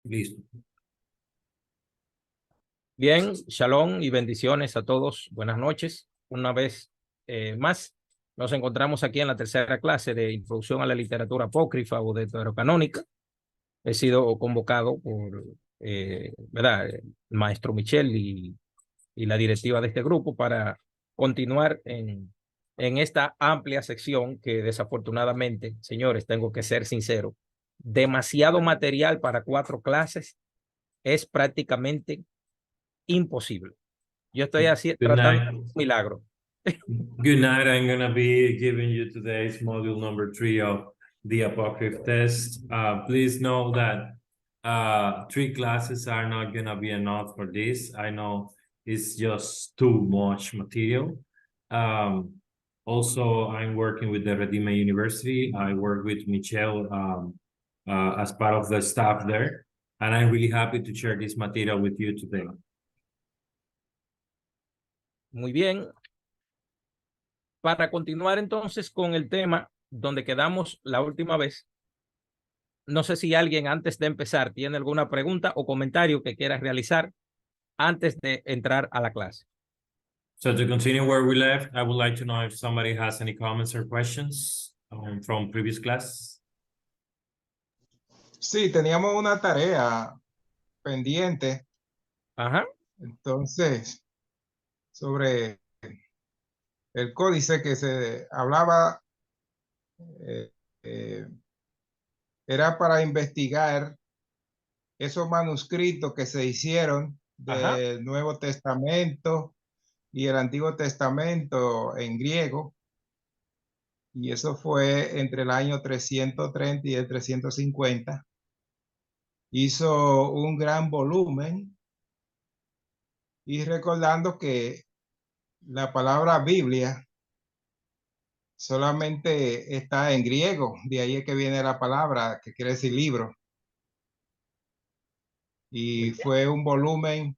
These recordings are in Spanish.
Listo. Bien, shalom y bendiciones a todos. Buenas noches. Una vez más, nos encontramos aquí en la tercera clase de Introducción a la Literatura Apócrifa o Deuterocanónica. He sido convocado por ¿verdad? El maestro Michel y la directiva de este grupo para continuar en esta amplia sección que desafortunadamente, señores, tengo que ser sincero, demasiado material para 4 clases es prácticamente imposible. Yo estoy así Good tratando night. un milagro. Good night. I'm going to be giving you today's module number 3 of the Apocryph test. Please know that 3 classes are not going to be enough for this. I know it's just too much material. Also, I'm working with the Redeemer University. I work with Michelle as part of the staff there. And I'm really happy to share this material with you today. Muy bien. Para continuar entonces con el tema donde quedamos la última vez, no sé si alguien antes de empezar tiene alguna pregunta o comentario que quiera realizar antes de entrar a la clase. So to continue where we left, I would like to know if somebody has any comments or questions from previous class. Sí, teníamos una tarea pendiente, Ajá. entonces, sobre el códice que se hablaba, era para investigar esos manuscritos que se hicieron Ajá. del Nuevo Testamento y el Antiguo Testamento en griego, y eso fue entre el año 330 y el 350. Hizo un gran volumen, y recordando que la palabra Biblia solamente está en griego, de ahí es que viene la palabra que quiere decir libro. Y fue un volumen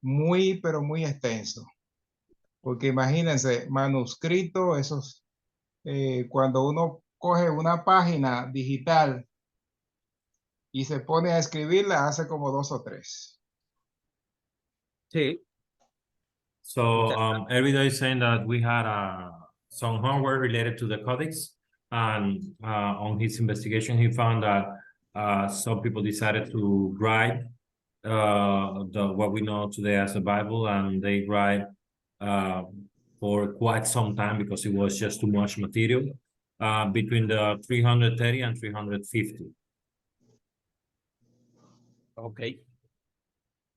muy, pero muy extenso. Porque imagínense, manuscrito, esos, cuando uno coge una página digital y se pone a escribirla, hace como 2 o 3. Sí. So everybody is saying that we had some homework related to the codex, and on his investigation, he found that some people decided to write what we know today as the Bible, and they write for quite some time because it was just too much material, between the 330 and 350. Ok.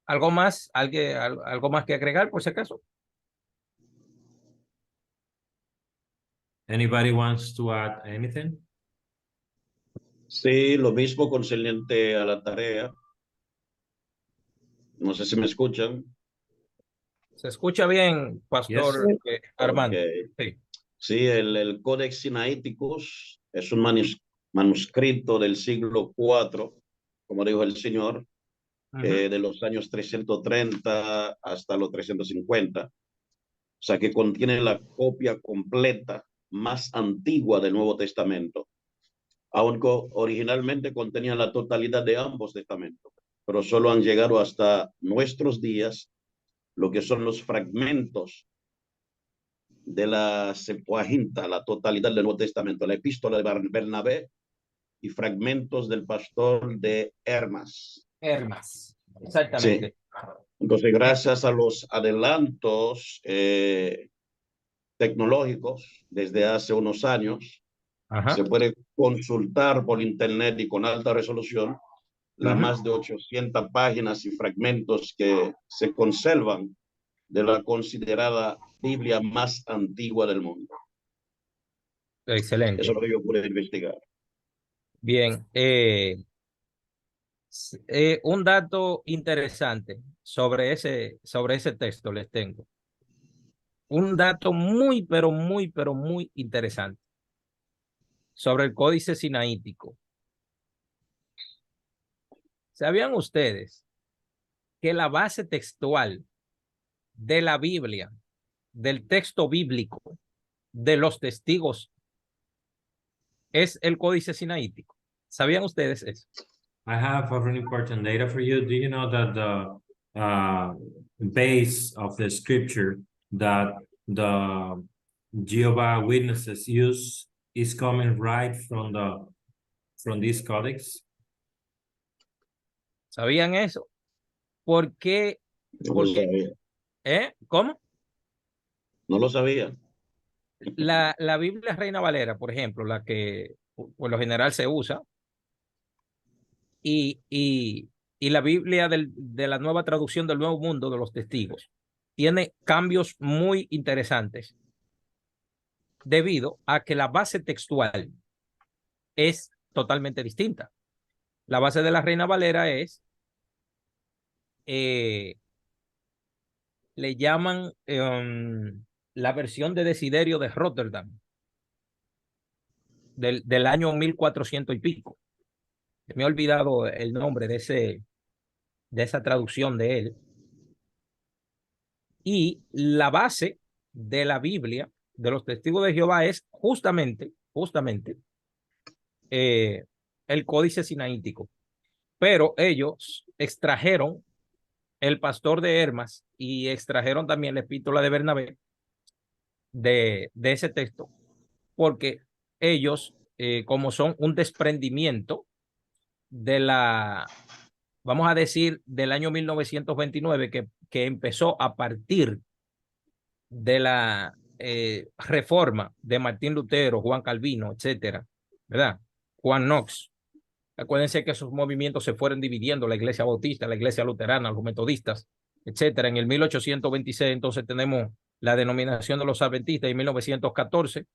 ¿Algo más? ¿Algo más que agregar por si acaso? Anybody wants to add anything? Sí, lo mismo concerniente a la tarea. No sé si me escuchan. Se escucha bien, Pastor Armando. Okay. Sí. Sí, el Codex Sinaiticus es un manuscrito del siglo IV, como dijo el señor, de los años 330 hasta los 350. O sea, que contiene la copia completa más antigua del Nuevo Testamento, aunque originalmente contenía la totalidad de ambos testamentos, pero solo han llegado hasta nuestros días lo que son los fragmentos de la Septuaginta, la totalidad del Nuevo Testamento, la epístola de Bernabé y fragmentos del pastor de Hermas. Hermas, exactamente. Sí. Entonces, gracias a los adelantos tecnológicos desde hace unos años, se puede consultar por internet y con alta resolución las más de 800 páginas y fragmentos que se conservan de la considerada Biblia más antigua del mundo. Excelente. Eso es lo que yo pude investigar. Bien. Un dato interesante sobre ese texto les tengo. Un dato muy, pero muy interesante sobre el Códice Sinaítico. ¿Sabían ustedes que la base textual de la Biblia, del texto bíblico, de los testigos, es el Códice Sinaítico? ¿Sabían ustedes eso? I have a really important data for you. Do you know that the base of the scripture that the Jehovah Witnesses use is coming right from this codex? ¿Sabían eso? ¿Por qué? No lo Porque, sabía. ¿Cómo? No lo sabía. La Biblia Reina Valera, por ejemplo, la que por lo general se usa, y la Biblia de la nueva traducción del Nuevo Mundo de los Testigos, tiene cambios muy interesantes debido a que la base textual es totalmente distinta. La base de la Reina Valera es, le llaman la versión de Desiderio de Rotterdam, del año 1400 y pico. Me he olvidado el nombre de esa traducción de él. Y la base de la Biblia de los Testigos de Jehová es justamente el Códice Sinaítico. Pero ellos extrajeron el Pastor de Hermas y extrajeron también la Epístola de Bernabé de ese texto, porque ellos, como son un desprendimiento de vamos a decir, del año 1929, que empezó a partir de la reforma de Martín Lutero, Juan Calvino, etcétera, ¿verdad? Juan Knox. Acuérdense que esos movimientos se fueron dividiendo, la iglesia bautista, la iglesia luterana, los metodistas, etcétera. En el 1826, entonces, tenemos la denominación de los adventistas, y en 1914,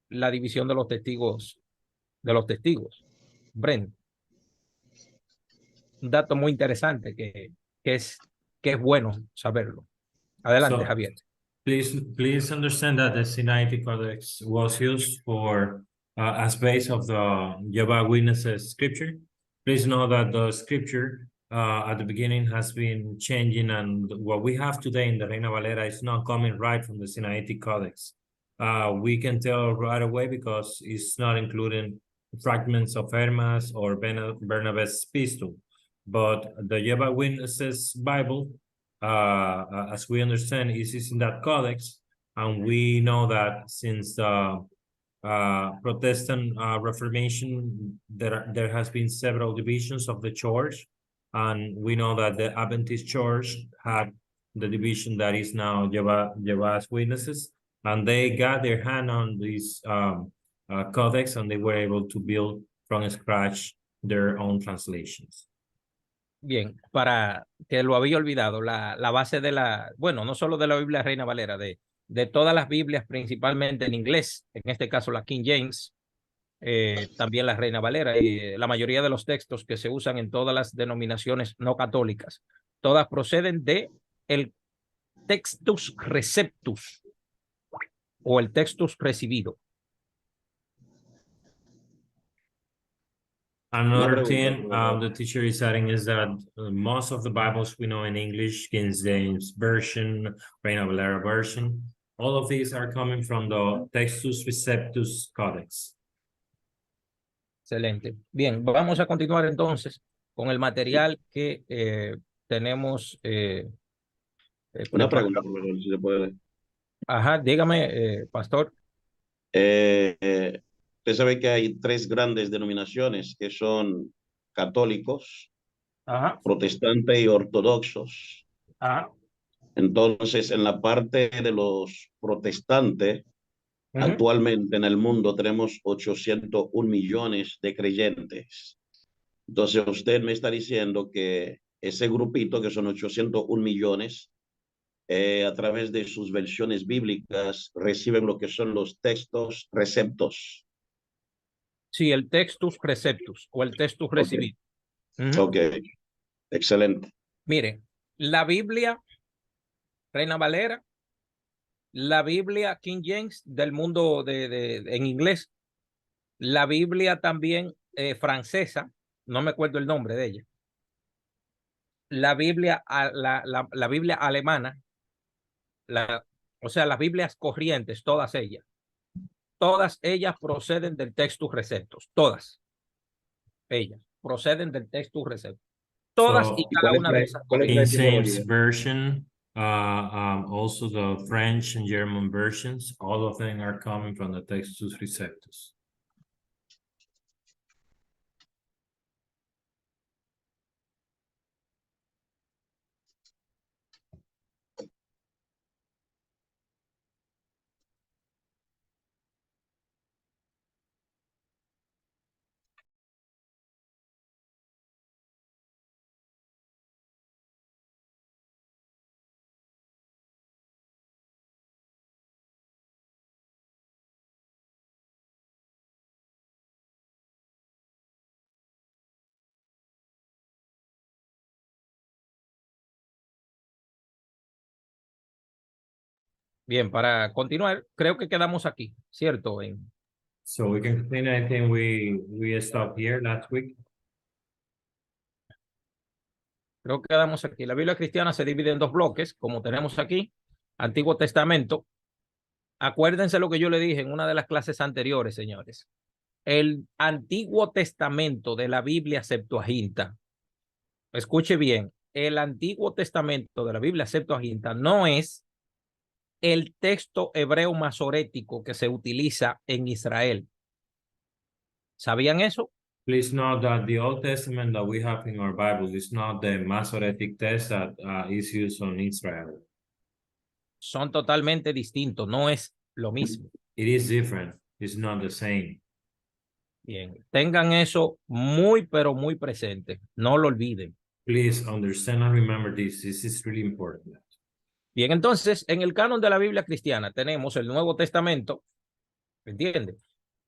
la división de los testigos. Brent, un dato muy interesante que es bueno saberlo. Adelante, So, Javier. Please understand that the Sinaitic Codex was used for as base of the Jehovah Witnesses scripture. Please know that the scripture at the beginning has been changing, and what we have today in the Reina Valera is not coming right from the Sinaitic Codex. We can tell right away because it's not including fragments of Hermas or Bernabé's epistle, but the Jehovah Witnesses Bible, as we understand, is in that codex, and we know that since the Protestant Reformation, there has been several divisions of the church, and we know that the Adventist Church had the division that is now Jehovah's Witnesses, and they got their hand on this codex, and they were able to build from scratch their own translations. Bien, para que lo había olvidado, la base bueno, no solo de la Biblia Reina Valera, de todas las Biblias, principalmente en inglés, en este caso la King James, también la Reina Valera, y la mayoría de los textos que se usan en todas las denominaciones no católicas, todas proceden de el Textus Receptus o el Textus Recibido. Another thing the teacher is adding is that most of the Bibles we know in English, King James Version, Reina Valera version, all of these are coming from the Textus Receptus Codex. Excelente. Bien, vamos a continuar entonces con el material que tenemos. Una pregunta, profesor, si se puede. Ajá, dígame, pastor. Usted sabe que hay tres grandes denominaciones que son católicos, Ajá. protestantes y ortodoxos. Ajá. Entonces, en la parte de los protestantes, actualmente en el mundo tenemos 801 millones de creyentes. Entonces, usted me está diciendo que ese grupito, que son 801 millones, a través de sus versiones bíblicas, reciben lo que son los textos receptos. Sí, el Textus Receptus o el Textus Recibido. Ok, excelente. Mire, la Biblia Reina Valera, la Biblia King James del mundo en inglés, la Biblia también francesa, no me acuerdo el nombre de ella, la Biblia alemana, o sea, las Biblias corrientes, todas ellas proceden del Textus Receptus, todas ellas. proceden del Textus Receptus. Todas y cada una de esas. cuál es la King James etimología? version, also the French and German versions, all of them are coming from the Textus Receptus. Bien, para continuar, creo que quedamos aquí, ¿cierto? So we can continue. I think we stopped here last week. Creo que quedamos aquí. La Biblia cristiana se divide en dos bloques, como tenemos aquí, Antiguo Testamento. Acuérdense lo que yo le dije en una de las clases anteriores, señores. El Antiguo Testamento de la Biblia Septuaginta, escuche bien, el Antiguo Testamento de la Biblia Septuaginta no es el texto hebreo masorético que se utiliza en Israel. ¿Sabían eso? Please note that the Old Testament that we have in our Bible is not the Masoretic text that is used on Israel. Son totalmente distintos, no es lo mismo. It is different. It's not the same. Bien, tengan eso muy, pero muy presente. No lo olviden. Please understand and remember this. This is really important. Bien, entonces, en el canon de la Biblia cristiana tenemos el Nuevo Testamento, ¿entiende?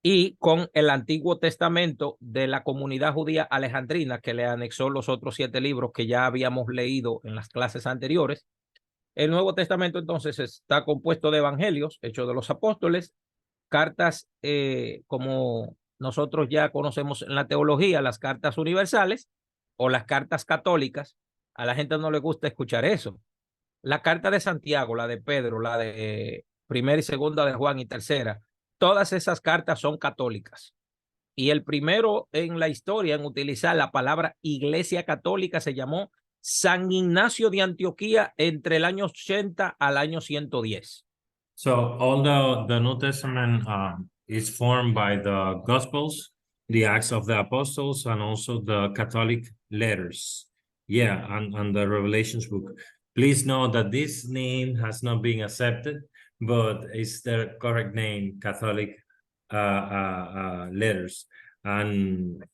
Y con el Antiguo Testamento de la comunidad judía alejandrina, que le anexó los otros 7 libros que ya habíamos leído en las clases anteriores. El Nuevo Testamento entonces está compuesto de evangelios, hechos de los apóstoles, cartas como nosotros ya conocemos en la teología, las cartas universales o las cartas católicas. A la gente no le gusta escuchar eso. La carta de Santiago, la de Pedro, la de primera y segunda de Juan y tercera, todas esas cartas son católicas. Y el primero en la historia en utilizar la palabra Iglesia Católica se llamó San Ignacio de Antioquía entre el año 80 al año 110. So although the New Testament is formed by the Gospels, the Acts of the Apostles, and also the Catholic letters, yeah, and the Revelations book. Please note that this name has not been accepted, but it's the correct name, Catholic letters. And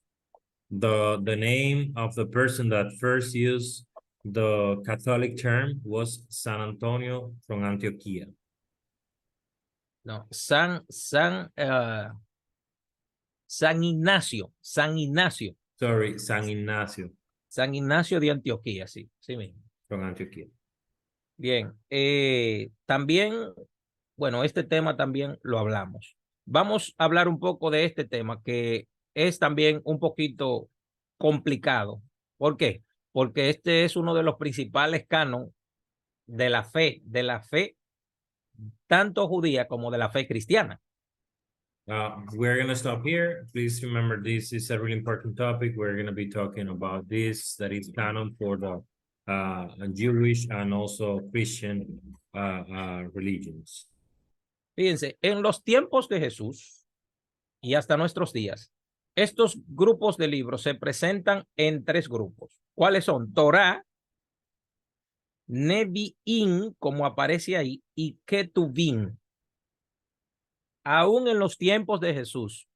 the name of the person that first used the Catholic term was San Antonio from Antioquia. No, San Ignacio. Sorry, San Ignacio San Ignacio de Antioquía, sí, sí mismo. from Antioquia. Bien, también, bueno, este tema también lo hablamos. Vamos a hablar un poco de este tema que es también un poquito complicado. ¿Por qué? Porque este es uno de los principales cánones de la fe tanto judía como de la fe cristiana. We're going to stop here. Please remember this is a really important topic. We're going to be talking about this, that is canon for the Jewish and also Christian religions. Fíjense, en los tiempos de Jesús y hasta nuestros días, estos grupos de libros se presentan en 3 grupos. ¿Cuáles son? Torá, Nevi'im, como aparece ahí, y Ketuvim. Aún en los tiempos de Jesús,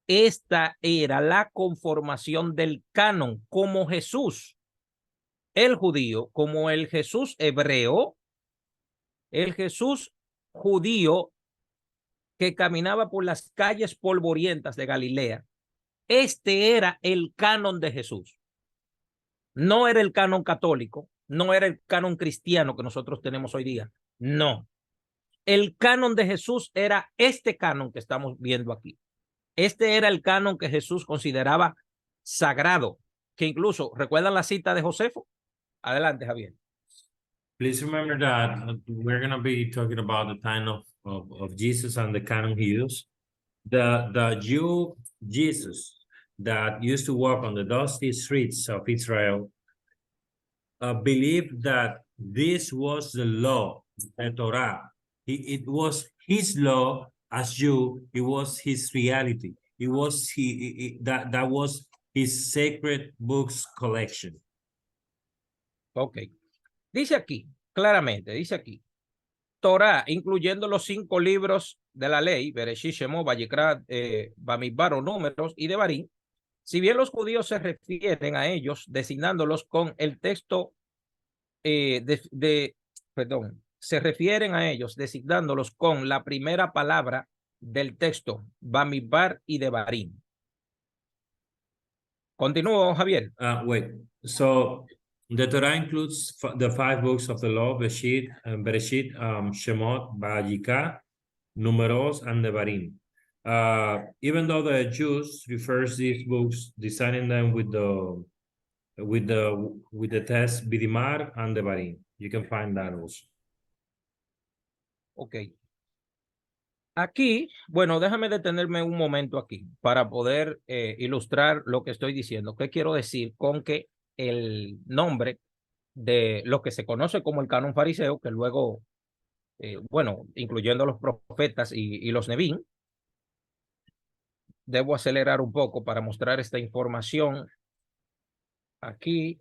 esta era la conformación del canon como Jesús, el judío, como el Jesús hebreo, el Jesús judío que caminaba por las calles polvorientas de Galilea. Este era el canon de Jesús. No era el canon católico, no era el canon cristiano que nosotros tenemos hoy día. No. El canon de Jesús era este canon que estamos viendo aquí. Este era el canon que Jesús consideraba sagrado, que incluso, ¿recuerdan la cita de Josefo? Adelante, Javier. Please remember that we're going to be talking about the time of Jesus and the canon he used. The Jew Jesus that used to walk on the dusty streets of Israel believed that this was the law, the Torah. It was his law as you, it was his reality. It was that was his sacred books collection. Ok. Dice aquí, claramente, dice aquí, Torah, incluyendo los 5 libros de la ley, Bereshit, Shemot, Vayikra, Bamidbar o Números y Devarim, si bien los judíos se refieren a ellos designándolos con el texto perdón, se refieren a ellos designándolos con la primera palabra del texto, Bamidbar y Devarim. Continúo, Javier. Wait, so the Torah includes the 5 books of the law, Bereshit, Shemot, Vayikra, Números, and Devarim. Even though the Jews refers these books, designing them with the text Bidimar and Devarim. You can find that also. Ok. Aquí, bueno, déjame detenerme un momento aquí para poder ilustrar lo que estoy diciendo. ¿Qué quiero decir con que el nombre de lo que se conoce como el canon fariseo, que luego, bueno, incluyendo los profetas y los Nevín, debo acelerar un poco para mostrar esta información aquí.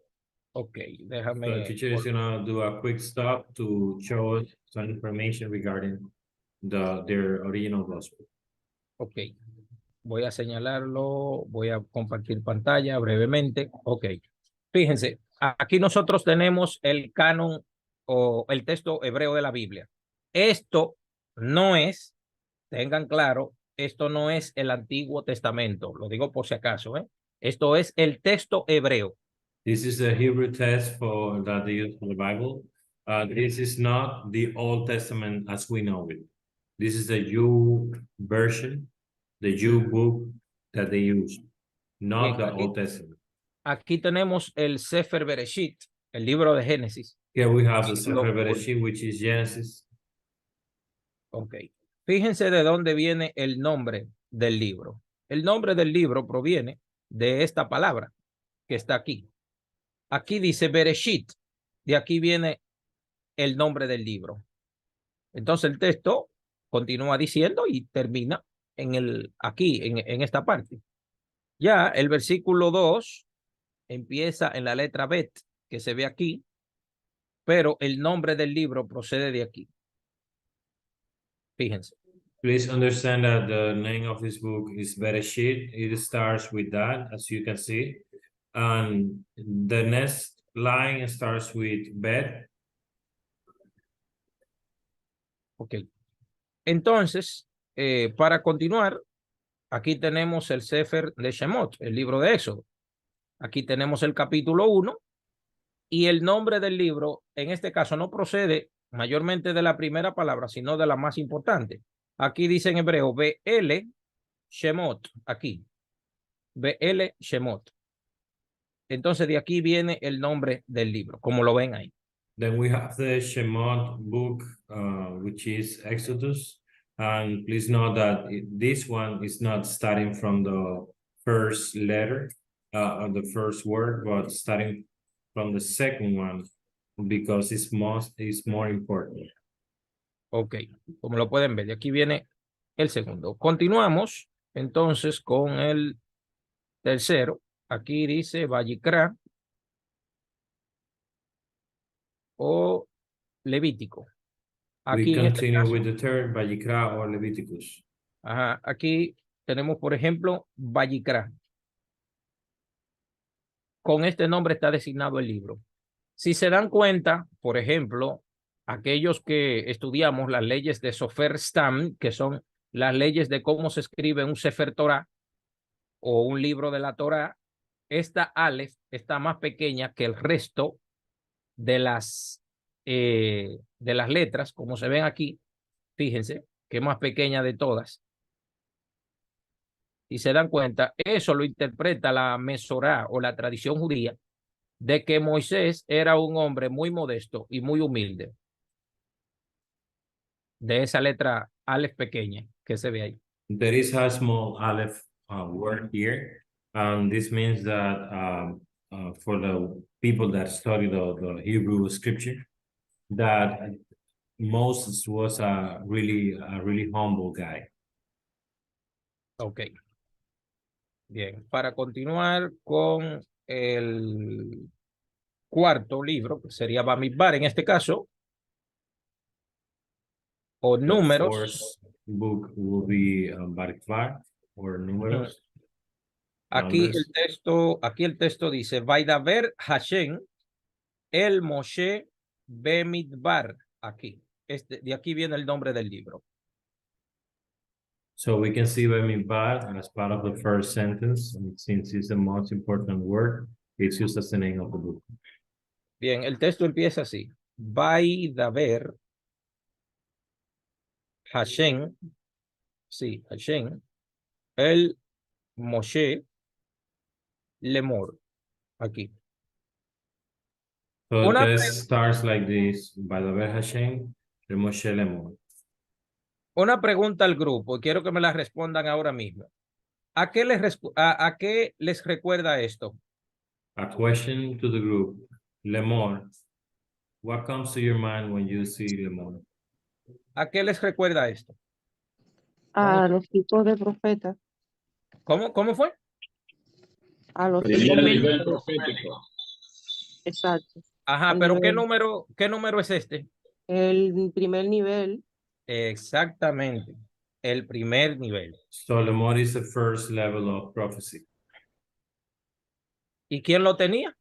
Ok, déjame. So the teacher is gonna do a quick stop to show us some information regarding their original gospel. Ok, voy a señalarlo, voy a compartir pantalla brevemente. Ok, fíjense, aquí nosotros tenemos el canon o el texto hebreo de la Biblia. Esto no es, tengan claro, esto no es el Antiguo Testamento, lo digo por si acaso, ¿eh? Esto es el texto hebreo. This is the Hebrew text that they use for the Bible. This is not the Old Testament as we know it. This is the Jew version, the Jew book that they use, not the Old Testament. Aquí tenemos el Sefer Bereshit, el libro de Génesis. Here we have the Sefer Bereshit, which is Genesis. Ok. Fíjense de dónde viene el nombre del libro. El nombre del libro proviene de esta palabra que está aquí. Aquí dice Bereshit. De aquí viene el nombre del libro. Entonces el texto continúa diciendo y termina aquí, en esta parte. Ya el versículo 2 empieza en la letra Bet, que se ve aquí, pero el nombre del libro procede de aquí. Fíjense. Please understand that the name of this book is Bereshit. It starts with that, as you can see. And the next line starts with Bet. Ok. Entonces, para continuar, aquí tenemos el Sefer de Shemot, el libro de Éxodo. Aquí tenemos el capítulo 1 y el nombre del libro, en este caso, no procede mayormente de la primera palabra, sino de la más importante. Aquí dice en hebreo, Be'ele Shemot, aquí. Be'ele Shemot. Entonces, de aquí viene el nombre del libro, como lo ven ahí. Then we have the Shemot book, which is Exodus. And please note that this one is not starting from the first letter, or the first word, but starting from the second one, because it's more important. Ok, como lo pueden ver, de aquí viene el segundo. Continuamos entonces con el tercero. Aquí dice Vayikra o Levítico. Aquí We en este continue caso, with the third, Vayikra or Leviticus. ajá, aquí tenemos, por ejemplo, Vayikra. Con este nombre está designado el libro. Si se dan cuenta, por ejemplo, aquellos que estudiamos las leyes de Sofer Stam, que son las leyes de cómo se escribe un Sefer Torah o un libro de la Torah, esta Aleph está más pequeña que el resto de las letras, como se ven aquí. Fíjense que es más pequeña de todas. Si se dan cuenta, eso lo interpreta la Mesorá o la tradición judía de que Moisés era un hombre muy modesto y muy humilde. De esa letra Aleph pequeña que se ve ahí. There is a small Aleph word here, And this means that for the people that study the Hebrew scripture, that Moses was a really humble guy. Ok. Bien, para continuar con el cuarto libro, que sería Bamidbar en este caso, o The números. fourth book will be Barikvar or Números. Aquí Numbers. aquí el texto dice, Vaidaber Hashem el Moshe Bemidbar. Aquí. De aquí viene el nombre del libro. So we can see Bamidbar as part of the first sentence, and since it's the most important word, it's used as the name of the book. Bien, el texto empieza así. Vaidaber Hashem, sí, Hashem, el Moshe Lemor. Aquí. So the text starts like this: by the way, Hashem, the Moshe Lemon. Una pregunta al grupo, quiero que me la respondan ahora mismo. ¿A qué les recuerda esto? A question to the group: Lemon, what comes to your mind when you see Lemon? ¿A qué les recuerda esto? A los tipos de profetas. ¿Cómo fue? A los Primer tipos de nivel profetas. profético. Exacto. Ajá, El pero nivel- ¿qué número es este? El primer nivel. Exactamente, el primer nivel. So Lemon is the first level of prophecy. ¿Y quién lo tenía?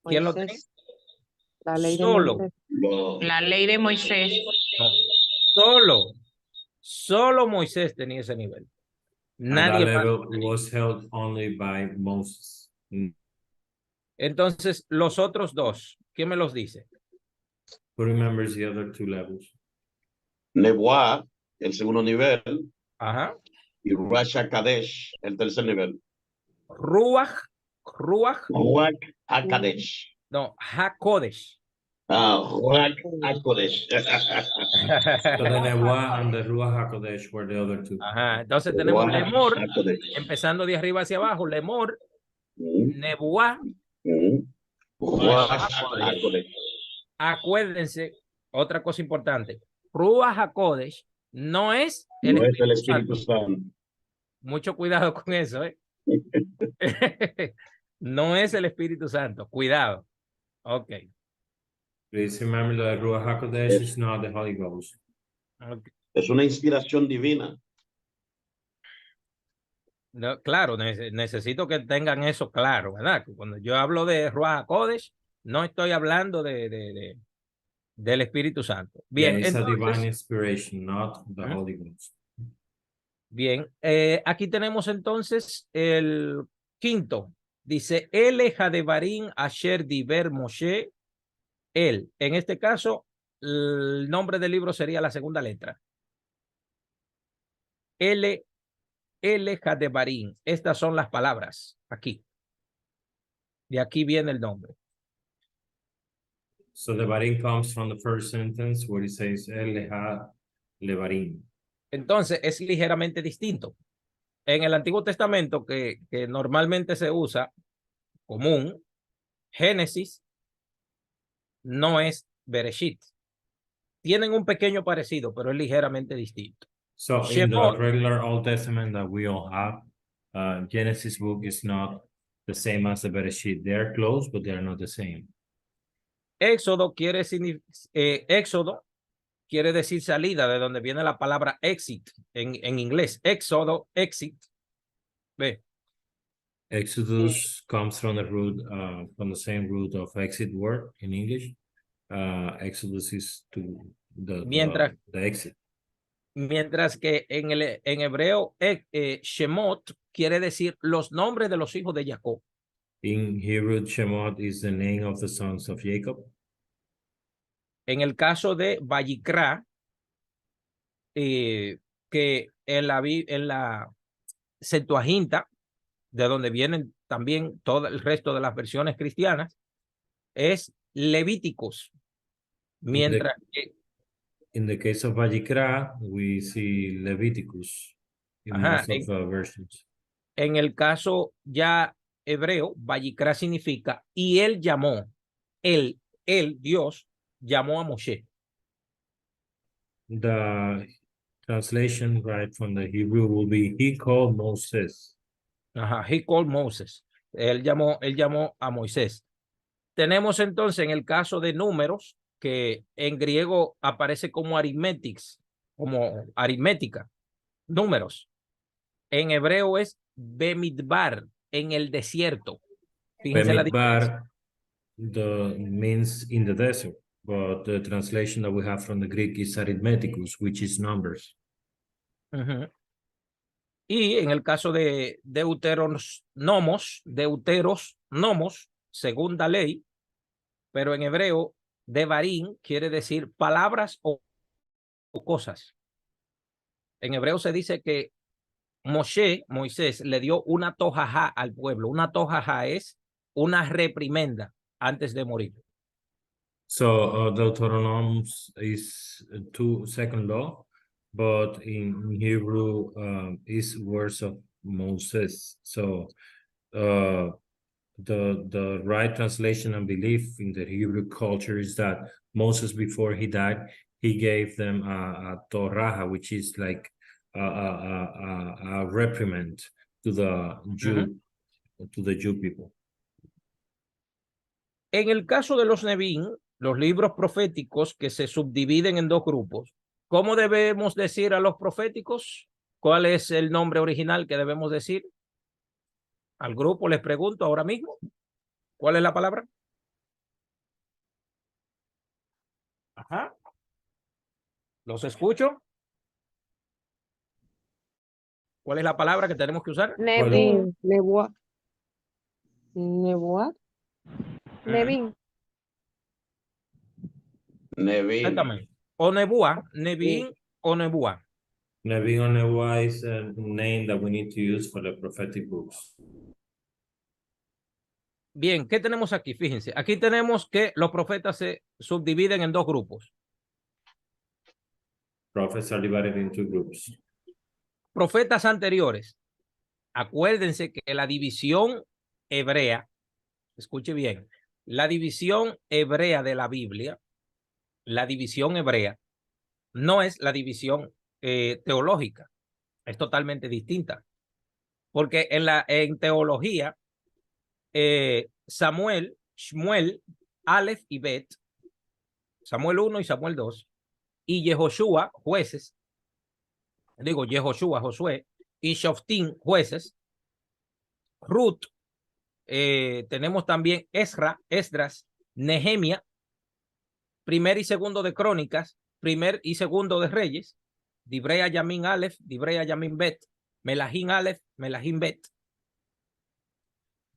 ¿Quién lo tenía? Moisés. La ley de Solo. Moisés. La ley de Moisés. No, solo Moisés tenía ese nivel. And Nadie that más. level was held only by Moses. Entonces, los otros dos, ¿quién me los dice? Who remembers the other two levels? Nebuá, el segundo nivel, Ajá. y Ruach HaKadesh, el tercer nivel. Ruach, Ruach HaKadesh. no, HaKodesh. Ruach HaKodesh. So the Nebuah and the Ruach HaKodesh were the other two. Ajá, entonces tenemos Ruach Lemor, HaKodesh. empezando de arriba hacia abajo, Lemor, Mm, Nebuá. Ruach HaKodesh. Acuérdense, otra cosa importante, Ruach HaKodesh no es el No es el Espíritu Espíritu Santo. Santo. Mucho cuidado con eso, ¿eh? No es el Espíritu Santo, cuidado. Ok. Please remember that Ruach HaKodesh is not the Holy Ghost. Okay. Es una inspiración divina. No, claro, necesito que tengan eso claro, ¿verdad? Cuando yo hablo de Ruach HaKodesh, no estoy hablando del Espíritu Santo. Bien, Yeah, it's a divine entonces, inspiration, not the Holy Ghost. bien, aquí tenemos entonces el quinto. Dice, Ele Hadebarim Asher Diber Moshe, él. En este caso, el nombre del libro sería la segunda letra. Ele Hadebarim. Estas son las palabras aquí. De aquí viene el nombre. So the Barim comes from the first sentence where it says El Levarim. Entonces, es ligeramente distinto. En el Antiguo Testamento, que normalmente se usa común, Génesis no es Bereshit. Tienen un pequeño parecido, pero es ligeramente distinto. So in the regular Old Testament that we all have, Genesis book is not the same as the Bereshit. They're close, but they're not the same. Éxodo quiere decir salida, de donde viene la palabra exit en inglés. Éxodo, exit. Ve. Exodus comes from the root, from the same root of exit word in English. Exodus is to the exit. Mientras que en hebreo, Shemot quiere decir los nombres de los hijos de Jacob. In Hebrew, Shemot is the name of the sons of Jacob. En el caso de Vayikra, que en la Septuaginta, de donde vienen también todo el resto de las versiones cristianas, es Levíticos. Mientras que in the case of Vayikra, we see Leviticus. in Ajá, most of the versions. En el caso ya hebreo, Vayikra significa y él llamó, él, Dios, llamó a Moshe. The translation right from the Hebrew will be he called Moses. Ajá, he called Moses. Él llamó a Moisés. Tenemos entonces en el caso de números, que en griego aparece como arithmetics, como aritmética, números. En hebreo es Bemidbar, en el desierto. Fíjense la diferencia. Bemidbar means in the desert, but the translation that we have from the Greek is arithmeticus, which is numbers. Y en el caso de deuteros nomos, segunda ley, pero en hebreo, devarim quiere decir palabras o cosas. En hebreo se dice que Moisés, le dio una tojajá al pueblo. Una tojajá es una reprimenda antes de morir. So Deuteronomy is second law, but in Hebrew is words of Moses. So the right translation and belief in the Hebrew culture is that Moses, before he died, he gave them a Torah, which is like a reprimand to the Jew people. En el caso de los Nevín, los libros proféticos que se subdividen en dos grupos, ¿cómo debemos decir a los proféticos? ¿Cuál es el nombre original que debemos decir? Al grupo les pregunto ahora mismo. ¿Cuál es la palabra? Ajá. ¿Los escucho? ¿Cuál es la palabra que tenemos que usar? Nevin. Nebuá. Nebuá. Nevin. Nevin. Exactamente. O Nebuá, Nevín o Nebuá. Nevi or Nebuah is a name that we need to use for the prophetic books. Bien, ¿qué tenemos aquí? Fíjense, aquí tenemos que los profetas se subdividen en dos grupos. Prophets are divided into groups. Profetas anteriores. Acuérdense que la división hebrea, escuche bien, la división hebrea de la Biblia, la división hebrea, no es la división teológica, es totalmente distinta. Porque en teología, Samuel, Shmuel, Aleph y Bet, Samuel 1 y Samuel 2, y Yehoshua, jueces, Josué, y Shoftim, jueces, Ruth, tenemos también Esdras, Nehemia, primer y segundo de Crónicas, primer y segundo de Reyes, Dibrea Yamin Aleph, Dibrea Yamin Bet, Melahim Aleph, Melahim Bet.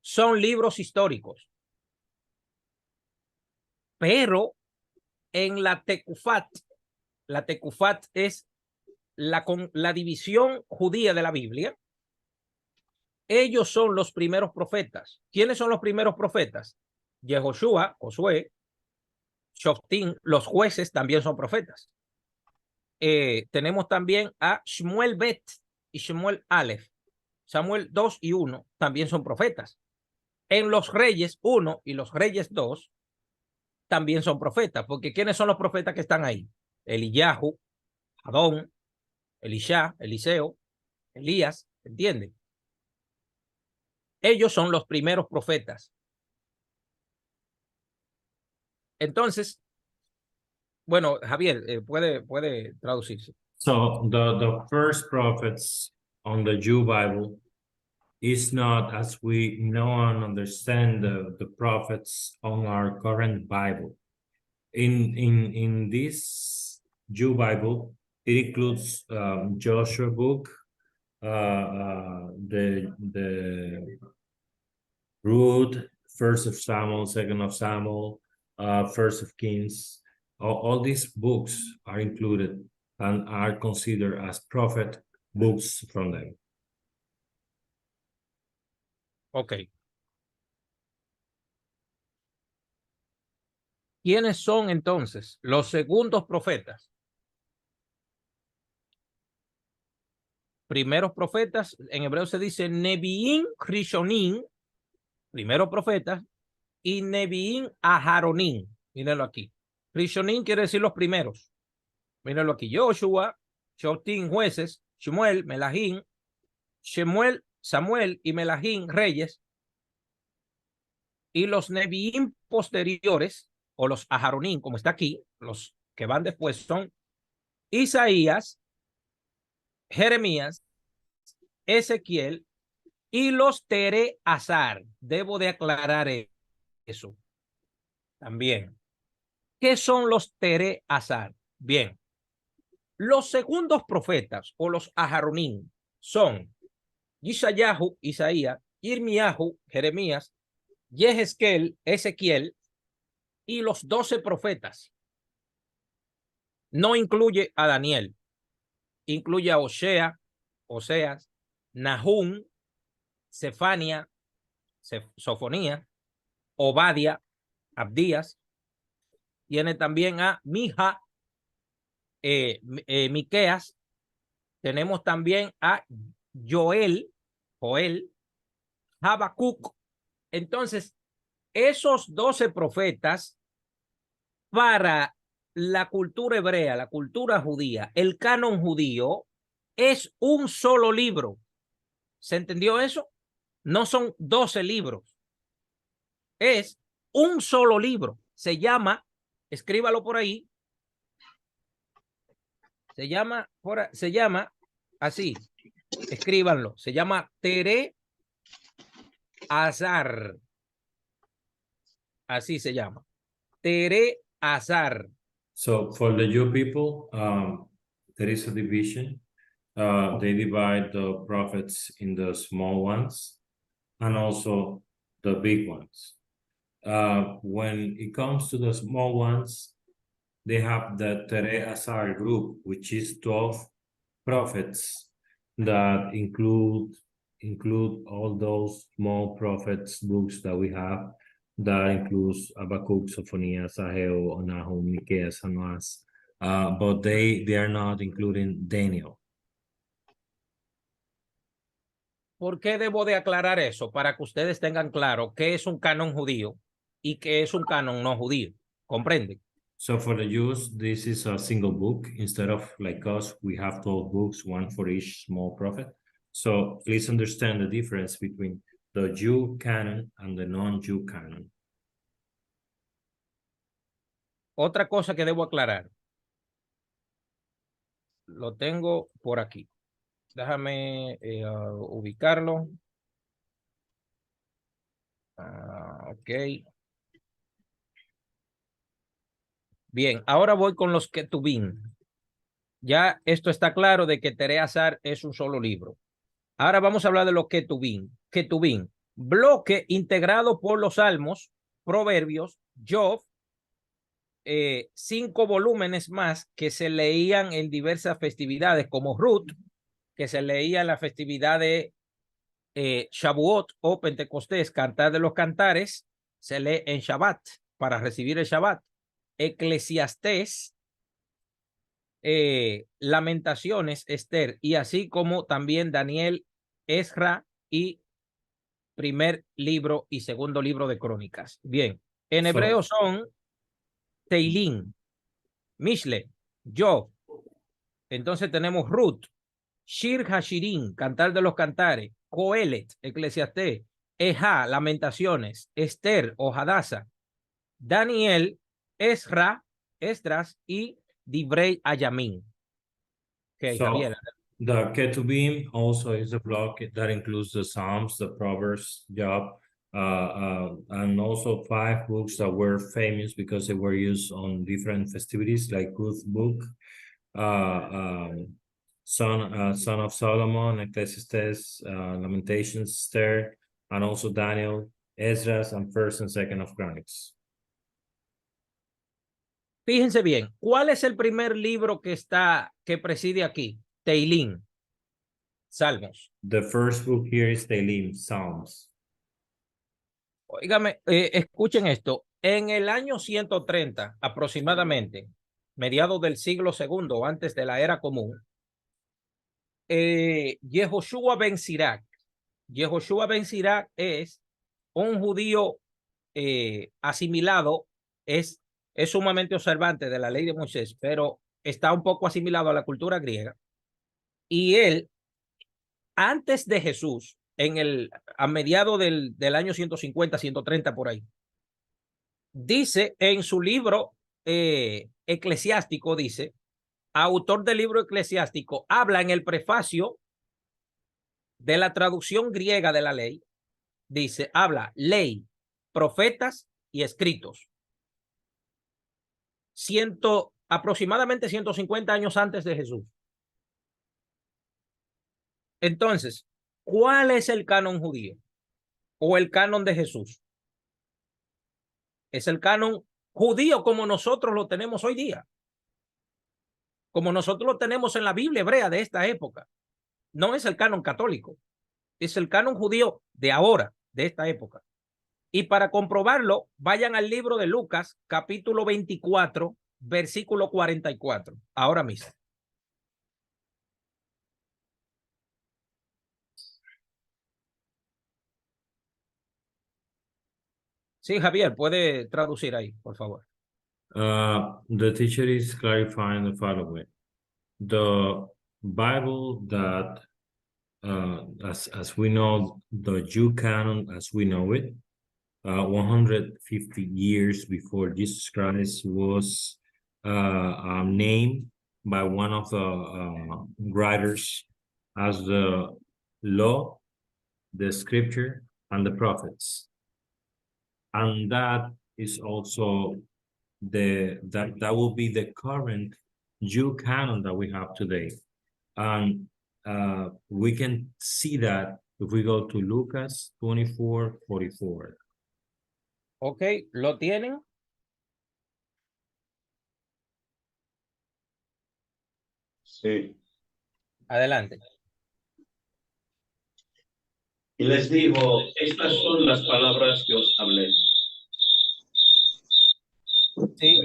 Son libros históricos. Pero en la Tekufat es la división judía de la Biblia. Ellos son los primeros profetas. ¿Quiénes son los primeros profetas? Yehoshua, Josué, Shoftim, los jueces también son profetas. Tenemos también a Shmuel Bet y Shmuel Aleph. Samuel 2 y 1 también son profetas. En los Reyes 1 y los Reyes 2 también son profetas, porque ¿quiénes son los profetas que están ahí? Eliyahu, Adón, Elisha, Eliseo, Elías, ¿entienden? Ellos son los primeros profetas. Entonces, bueno, Javier, puede traducirse. So the first prophets on the Jew Bible is not as we know and understand the prophets on our current Bible. In this Jew Bible, it includes Joshua book, the Ruth, First of Samuel, Second of Samuel, First of Kings. All these books are included and are considered as prophet books from them. Ok. ¿Quiénes son entonces los segundos profetas? primeros profetas, en hebreo se dice Nevi'im Rishonim, primeros profetas, y Nevi'im Aharonim. Mírenlo aquí. Rishonim quiere decir los primeros. Mírenlo aquí. Joshua, Shotim, jueces, Shmuel, Melahim, Shemuel, Samuel y Melahim, reyes. Y los Nevi'im posteriores, o los Aharonim, como está aquí, los que van después son Isaías, Jeremías, Ezequiel y los Tere Azar. Debo de aclarar eso también. ¿Qué son los Tere Azar? Bien, los segundos profetas o los Aharonim son Yishayahu, Isaías, Irmiyahu, Jeremías, Yehezkel, Ezequiel y los 12 profetas. No incluye a Daniel, incluye a Oseas, Nahum, Sefania, Sofonía, Obadia, Abdías. Tiene también a Mija, Miqueas. Tenemos también a Joel, Habacuc. Entonces, esos 12 profetas para la cultura hebrea, la cultura judía, el canon judío es un solo libro. ¿Se entendió eso? No son 12 libros. Es un solo libro. Se llama, escríbalo por ahí. Se llama así. Escríbanlo. Se llama Tere Azar. Así se llama. Tere Azar. So for the Jew people, there is a division. They divide the prophets in the small ones and also the big ones. When it comes to the small ones, they have the Tere Azar group, which is 12 prophets that include all those small prophets books that we have. That includes Habakkuk, Sophonias, Aheo, Nahum, Micaiah, Amoz, but they are not including Daniel. ¿Por qué debo de aclarar eso? Para que ustedes tengan claro qué es un canon judío y qué es un canon no judío. ¿Comprenden? So for the Jews, this is a single book. Instead of like us, we have 12 books, one for each small prophet. So please understand the difference between the Jew canon and the non-Jew canon. Otra cosa que debo aclarar. Lo tengo por aquí. Déjame ubicarlo. Ok. Bien, ahora voy con los Ketubim. Ya esto está claro de que Tere Azar es un solo libro. Ahora vamos a hablar de los Ketubim. Ketubim, bloque integrado por los Salmos, Proverbios, Job, 5 volúmenes más que se leían en diversas festividades, como Ruth, que se leía en la festividad de Shavuot o Pentecostés, Cantar de los Cantares, se lee en Shabbat, para recibir el Shabbat. Eclesiastés, Lamentaciones, Esther, y así como también Daniel, Ezra y primer libro y segundo libro de Crónicas. Bien, en hebreo son Teilim, Mishle, Job. Entonces tenemos Ruth, Shir Hashirim, Cantar de los Cantares, Coelet, Eclesiastés, Ejá, Lamentaciones, Esther o Hadassah, Daniel, Esdras y Divrei Ayamin. Okay, So Javier. the Ketubim also is a block that includes the Psalms, the Proverbs, Job, and also 5 books that were famous because they were used on different festivities, like Ruth book, Son of Solomon, Ecclesiastes, Lamentations, Esther, and also Daniel, Esdras, and First and Second of Chronics. Fíjense bien, ¿cuál es el primer libro que preside aquí? Teilim, Salmos. The first book here is Tehillim, Psalms. Óigame, escuchen esto. En el año 130, aproximadamente, mediados del siglo II, antes de la era común, Yehoshua ben Sirak. Yehoshua ben Sirak es un judío asimilado, es sumamente observante de la ley de Moisés, pero está un poco asimilado a la cultura griega. Y él, antes de Jesús, a mediados del año 150, 130 por ahí, dice en su libro eclesiástico, dice, autor del libro eclesiástico, habla en el prefacio de la traducción griega de la ley, dice, habla ley, profetas y escritos. Aproximadamente 150 años antes de Jesús. Entonces, ¿cuál es el canon judío? ¿O el canon de Jesús? Es el canon judío como nosotros lo tenemos hoy día. Como nosotros lo tenemos en la Biblia hebrea de esta época. No es el canon católico. Es el canon judío de ahora, de esta época. Y para comprobarlo, vayan al libro de Lucas, capítulo 24, versículo 44, ahora mismo. Sí, Javier, puede traducir ahí, por favor. The teacher is clarifying the following. The Bible that, as we know, the Jew canon as we know it, 150 years before Jesus Christ was named by one of the writers as the law, the scripture, and the prophets. And that is also that will be the current Jew canon that we have today. And we can see that if we go to Lucas 24:44. Ok, ¿lo tienen? Sí. Adelante. Y les dijo, estas son las palabras que os hablé. Sí,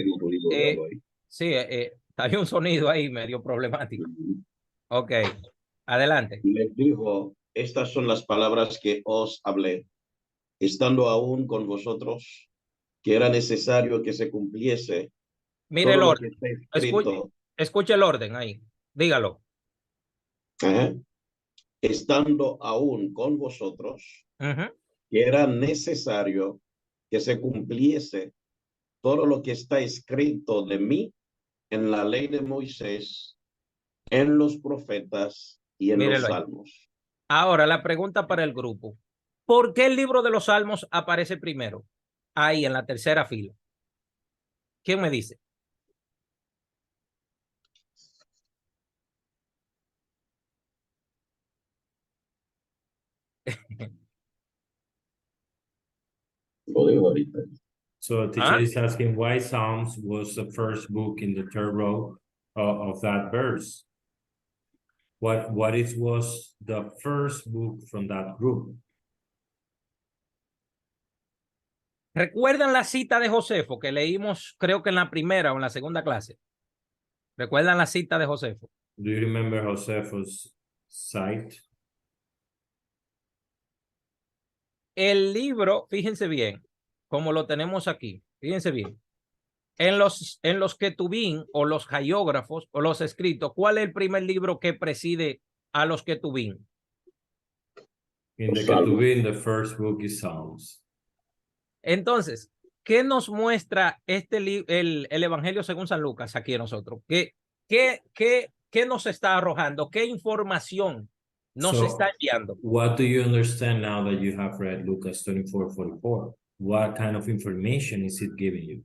sí, hay un sonido ahí medio problemático. Ok, adelante. Y les dijo, estas son las palabras que os hablé, estando aún con vosotros, que era necesario que se cumpliese Mire todo el lo orden. que está escrito. Escuche el orden ahí. Dígalo. Estando aún con vosotros, que era necesario que se cumpliese todo lo que está escrito de mí en la ley de Moisés, en los profetas y en Mírelo los ahí. salmos. Ahora la pregunta para el grupo. ¿Por qué el libro de los Salmos aparece primero? Ahí en la tercera fila. ¿Quién me dice? Lo digo ahorita. So the teacher is asking why Psalms was the first book in the third row of that verse. What was the first book from that group? ¿Recuerdan la cita de Josefo que leímos creo que en la primera o en la segunda clase? ¿Recuerdan la cita de Josefo? Do you remember Josefo's site? El libro, fíjense bien, como lo tenemos aquí, fíjense bien. En los Ketubín o los haiógrafos o los escritos, ¿cuál es el primer libro que preside a los Ketubín? In the Ketuvim, the first book is Psalms. Entonces, ¿qué nos muestra el Evangelio según San Lucas aquí a nosotros? ¿Qué nos está arrojando? ¿Qué información nos está enviando? What do you understand now that you have read Lucas 24:44? What kind of information is it giving you?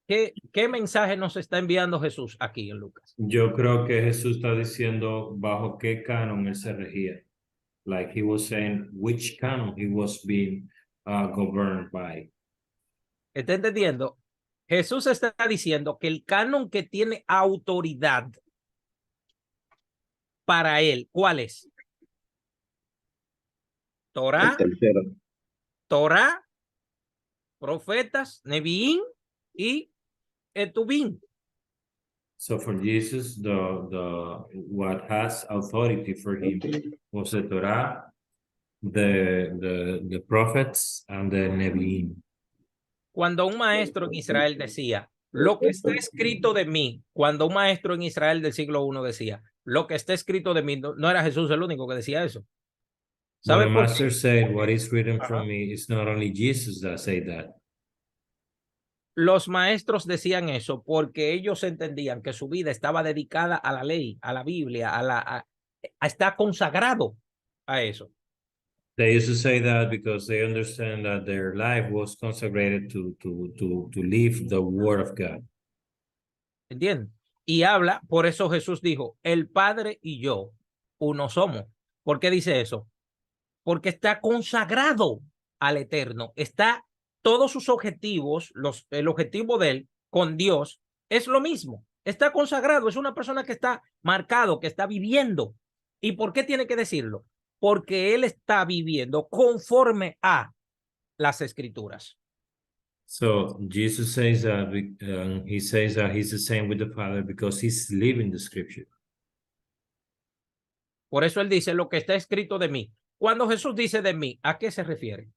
¿Qué mensaje nos está enviando Jesús aquí en Lucas? Yo creo que Jesús está diciendo bajo qué canon él se regía. Like he was saying which canon he was being governed by. ¿Está entendiendo? Jesús está diciendo que el canon que tiene autoridad para él, ¿cuál es? Torá, profetas, Neviín y Etubín. So for Jesus, what has authority for him was the Torah, the prophets, and the Nevi'im. Cuando un maestro en Israel decía, lo que está escrito de mí, cuando un maestro en Israel del siglo I decía, lo que está escrito de mí, no era Jesús el único que decía eso. When ¿Sabe the por master qué? said, what is written Ajá. from me, it's not only Jesus that said that. Los maestros decían eso porque ellos entendían que su vida estaba dedicada a la ley, a la Biblia, a estar consagrado a eso. They used to say that because they understand that their life was consecrated to live the word of God. ¿Entienden? Y habla, por eso Jesús dijo, el Padre y yo, uno somos. ¿Por qué dice eso? Porque está consagrado al Eterno. Está todos sus objetivos, el objetivo de él con Dios es lo mismo. Está consagrado, es una persona que está marcado, que está viviendo. ¿Y por qué tiene que decirlo? Porque él está viviendo conforme a las escrituras. So Jesus says that he says that he's the same with the Father because he's living the scripture. Por eso él dice lo que está escrito de mí. Cuando Jesús dice de mí, ¿a qué se refiere?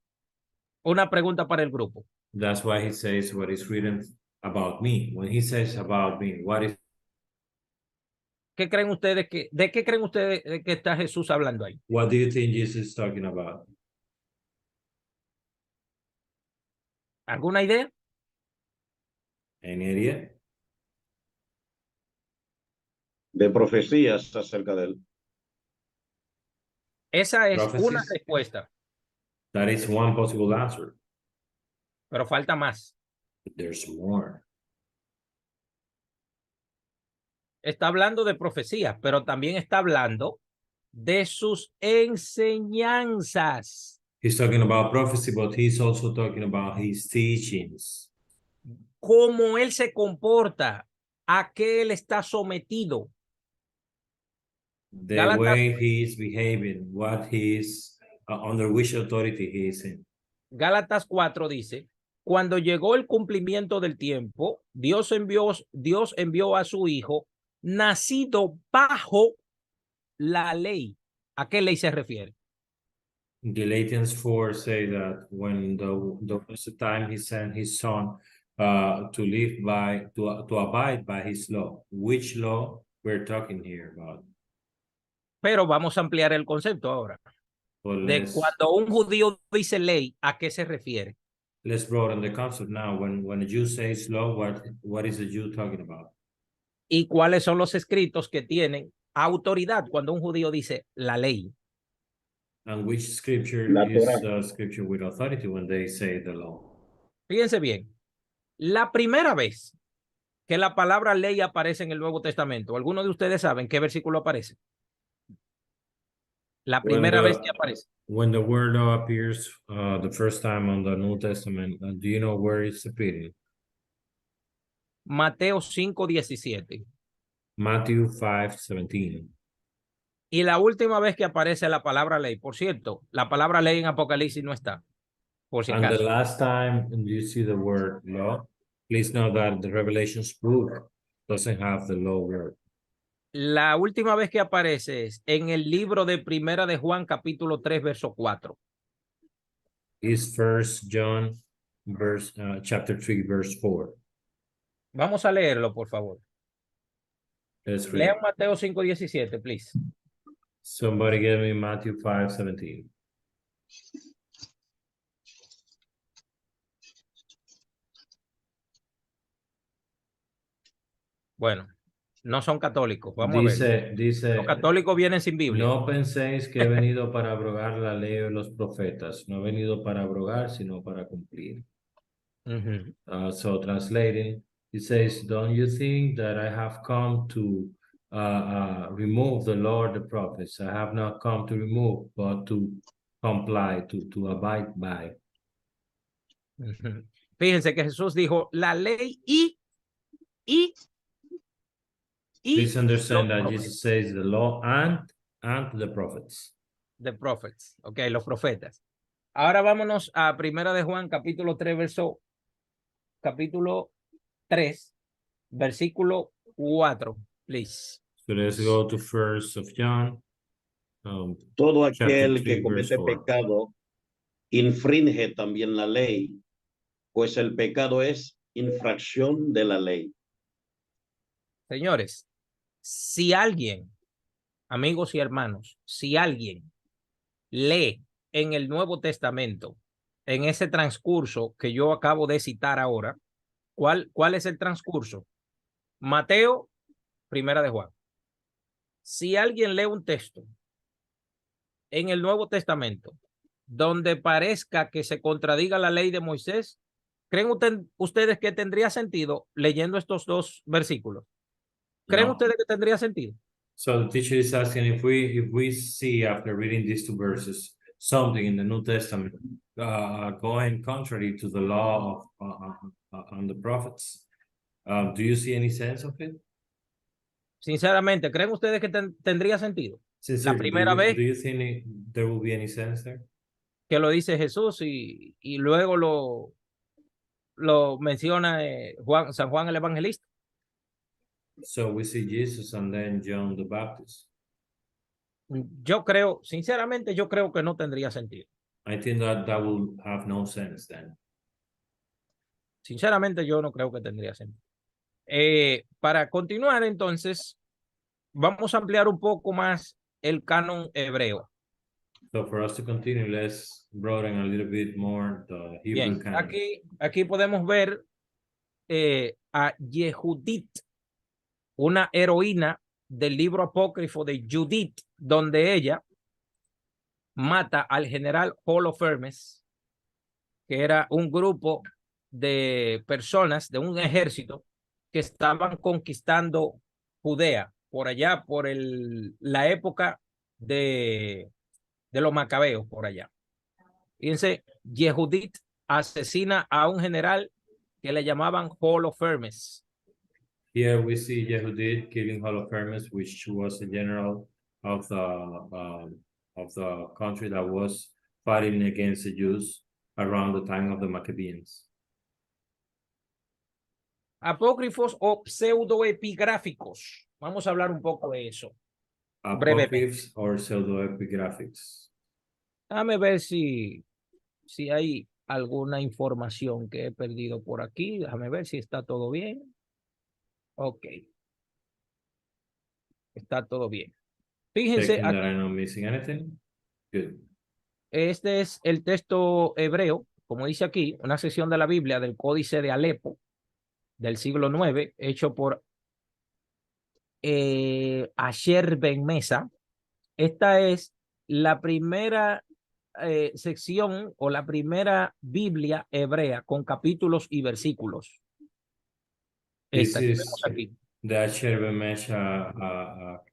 Una pregunta para el grupo. That's why he says what is written about me. When he says about me, what is? ¿Qué creen ustedes de qué creen ustedes que está Jesús hablando ahí? What do you think Jesus is talking about? ¿Alguna idea? Any idea? De profecías acerca de él. Esa es una Prophecies? respuesta, That is one possible answer. pero falta más. There's more. Está hablando de profecías, pero también está hablando de sus enseñanzas. He's talking about prophecy, but he's also talking about his teachings. Cómo él se comporta, a qué él está sometido. The Gálatas- way he is behaving, what he is, under which authority he is in. Gálatas 4 dice, cuando llegó el cumplimiento del tiempo, Dios envió a su hijo nacido bajo la ley. ¿A qué ley se refiere? Galatians 4 say that when the first time he sent his son to live by, to abide by his law. Which law we're talking here about? Pero vamos a ampliar el concepto ahora. Well, De cuando un judío dice ley, ¿a qué se refiere? let's broaden the concept now. When a Jew says law, what is the Jew talking about? ¿Y cuáles son los escritos que tienen autoridad cuando un judío dice la ley? And which scripture La is Torah. the scripture with authority when they say the law? Fíjense bien, la primera vez que la palabra ley aparece en el Nuevo Testamento, ¿alguno de ustedes saben qué versículo aparece? La primera vez que aparece. When the word law appears the first time on the New Testament, do you know where it's appearing? Mateo 5:17. Matthew 5:17. Y la última vez que aparece la palabra ley, por cierto, la palabra ley en Apocalipsis no está, por si And the acaso. last time you see the word law, please know that the Revelations book doesn't have the law word. La última vez que aparece es en el libro de Primera de Juan, capítulo 3, verso 4. Is First John chapter 3 verse 4. Vamos a leerlo, por favor. Let's read. Lean Mateo 5:17, please. Somebody give me Matthew 5:17. Bueno, no son católicos. Vamos a ver. Dice, Los católicos vienen sin Biblia. no penséis que he venido para abrogar la ley de los profetas. No he venido para abrogar, sino para cumplir. Ujú. So translating, it says, don't you think that I have come to remove the Lord, the prophets? I have not come to remove, but to comply, to abide by. Ujú. Fíjense que Jesús dijo la ley y Please understand los that profetas. Jesus says the law and the prophets. The prophets, ok, los profetas. Ahora vámonos a Primera de Juan, capítulo 3, versículo 4, please. So let's go to 1 of John. Todo Chapter aquel que 3, verse comete 4. pecado infringe también la ley, pues el pecado es infracción de la ley. Señores, si alguien, amigos y hermanos, si alguien lee en el Nuevo Testamento, en ese transcurso que yo acabo de citar ahora, ¿cuál es el transcurso? Mateo, Primera de Juan. Si alguien lee un texto en el Nuevo Testamento donde parezca que se contradiga la ley de Moisés, ¿creen ustedes que tendría sentido leyendo estos dos versículos? ¿Creen No. ustedes que tendría sentido? So the teacher is asking if we see after reading these two verses something in the New Testament going contrary to the law of on the prophets, do you see any sense of it? Sinceramente, ¿creen ustedes que tendría sentido? Sincerely, primera vez- do you think there will be any sense there? Que lo dice Jesús y luego lo menciona San Juan el Evangelista. So we see Jesus and then John the Baptist. Yo creo, sinceramente, yo creo que no tendría sentido. I think that will have no sense then. Sinceramente, yo no creo que tendría sentido. Para continuar, entonces, vamos a ampliar un poco más el canon hebreo. So for us to continue, let's broaden a little bit more the Hebrew Bien, canon. aquí podemos ver a Yehudit, una heroína del libro apócrifo de Judith, donde ella mata al general Holofernes, que era un grupo de personas, de un ejército que estaban conquistando Judea, por allá, por la época de los macabeos, por allá. Fíjense, Yehudit asesina a un general que le llamaban Holofernes. Here we see Yehudit killing Holofernes, which was a general of the country that was fighting against the Jews around the time of the Maccabees. Apócrifos o pseudoepigráficos. Vamos a hablar un poco de eso. Apocryphs or pseudoepigraphics. Déjame ver si hay alguna información que he perdido por aquí. Déjame ver si está todo bien. Ok. Está todo bien. Fíjense, Checking that I'm not missing anything. Good. este es el texto hebreo, como dice aquí, una sección de la Biblia del Códice de Alepo del siglo IX, hecho por Asher Ben Mesa. Esta es la primera sección o la primera Biblia hebrea con capítulos y versículos. Esta que vemos aquí. The Asher Ben Mesha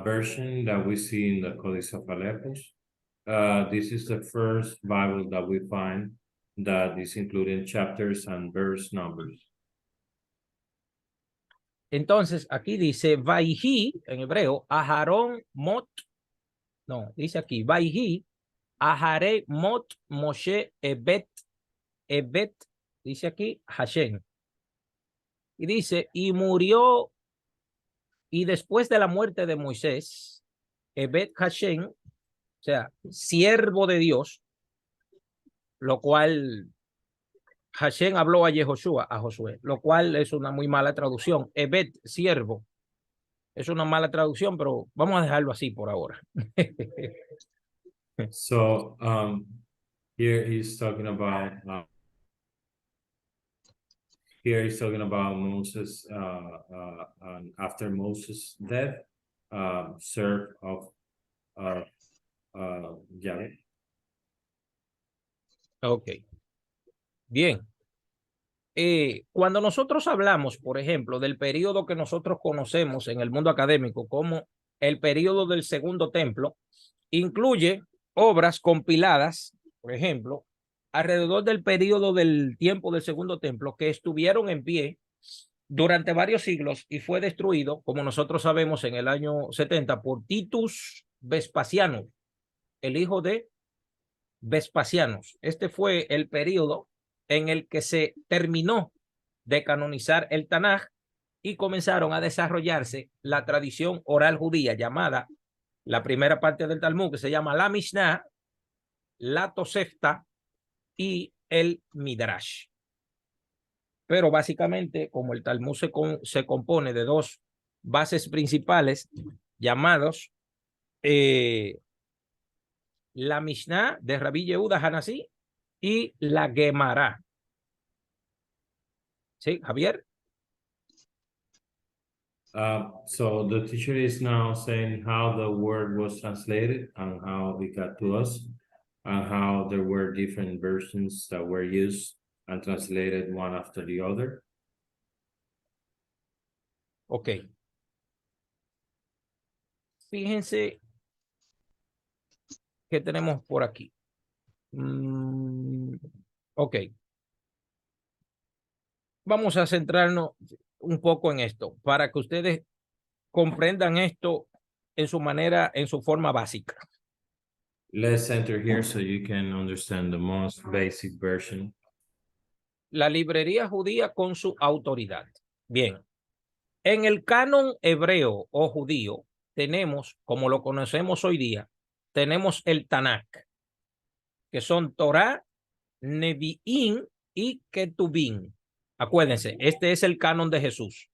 version that we see in the Codex of Aleppo. This is the first Bible that we find that is including chapters and verse numbers. Entonces, aquí dice, Vaihi, en hebreo, Aharón Mot, no, dice aquí, Vaihi, Ahare Mot Moshe Ebet, dice aquí, Hashem. Y dice, y murió, y después de la muerte de Moisés, Ebet Hashem, o sea, siervo de Dios, lo cual Hashem habló a Yehoshua, a Josué, lo cual es una muy mala traducción. Ebet, siervo, es una mala traducción, pero vamos a dejarlo así por ahora. So here he's talking about Moses after Moses' death, served of Yahweh. Ok. Bien. Cuando nosotros hablamos, por ejemplo, del periodo que nosotros conocemos en el mundo académico como el periodo del Segundo Templo, incluye obras compiladas, por ejemplo, alrededor del periodo del tiempo del Segundo Templo, que estuvieron en pie durante varios siglos y fue destruido, como nosotros sabemos, en el año 70 por Titus Vespasiano, el hijo de Vespasianos. Este fue el periodo en el que se terminó de canonizar el Tanaj y comenzaron a desarrollarse la tradición oral judía llamada, la primera parte del Talmud, que se llama la Mishnah, la Tosefta y el Midrash. Pero básicamente, como el Talmud se compone de dos bases principales llamados la Mishnah de Rabbi Yehuda Hanasí y la Gemara. ¿Sí, Javier? So the teacher is now saying how the word was translated and how it got to us, and how there were different versions that were used and translated one after the other. Ok. Fíjense qué tenemos por aquí. Ok. Vamos a centrarnos un poco en esto para que ustedes comprendan esto en su manera, en su forma básica. Let's enter here so you can understand the most basic version. La librería judía con su autoridad. Bien. En el canon hebreo o judío tenemos, como lo conocemos hoy día, tenemos el Tanakh, que son Torah, Nevi'im y Ketubim. Acuérdense, este es el canon de Jesús,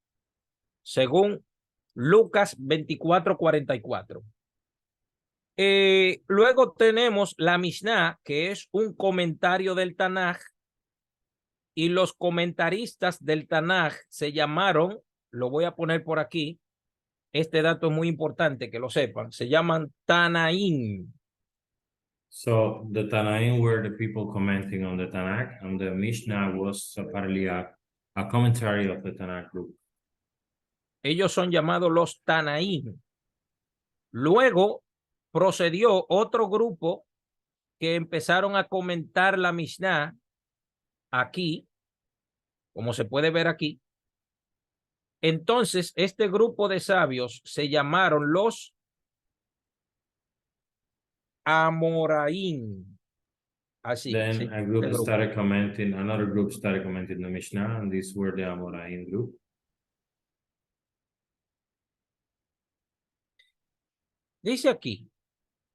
según Lucas 24:44. Luego tenemos la Mishnah, que es un comentario del Tanaj, y los comentaristas del Tanaj se llamaron, lo voy a poner por aquí, este dato es muy importante que lo sepan, se llaman Tanaim. So the Tanaim were the people commenting on the Tanakh, and the Mishnah was apparently a commentary of the Tanakh group. Ellos son llamados los Tanaim. Luego procedió otro grupo que empezaron a comentar la Mishnah aquí, como se puede ver aquí. Entonces, este grupo de sabios se llamaron los Amoraim. Así. Then Sí, a group started commenting, another group started commenting the Mishnah, and these were the Amoraim group. Dice aquí,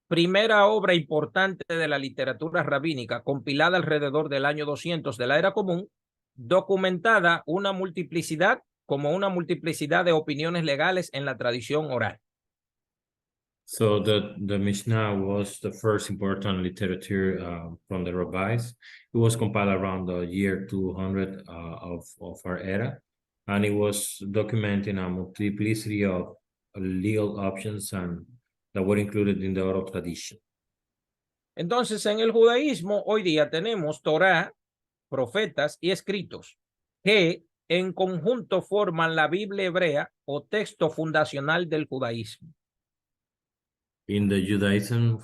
primera obra importante de la literatura rabínica, compilada alrededor del año 200 de la era común, documentada una multiplicidad de opiniones legales en la tradición oral. So the Mishnah was the first important literature from the rabbis. It was compiled around the year 200 of our era, and it was documenting a multiplicity of legal options and that were included in the oral tradition. Entonces, en el judaísmo, hoy día tenemos Torah, profetas y escritos, que en conjunto forman la Biblia hebrea o texto fundacional del judaísmo. In the Judaism,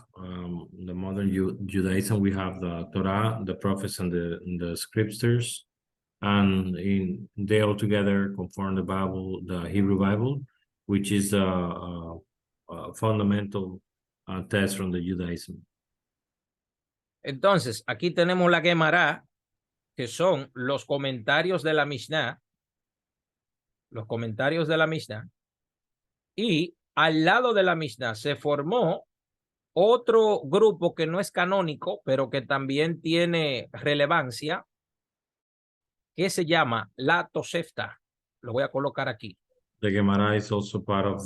the modern Judaism, we have the Torah, the prophets, and the scriptures, and they all together conform the Bible, the Hebrew Bible, which is a fundamental text from the Judaism. Entonces, aquí tenemos la Gemara, que son los comentarios de la Mishnah, y al lado de la Mishnah se formó otro grupo que no es canónico, pero que también tiene relevancia, que se llama la Tosefta. Lo voy a colocar aquí. The Gemara is also part of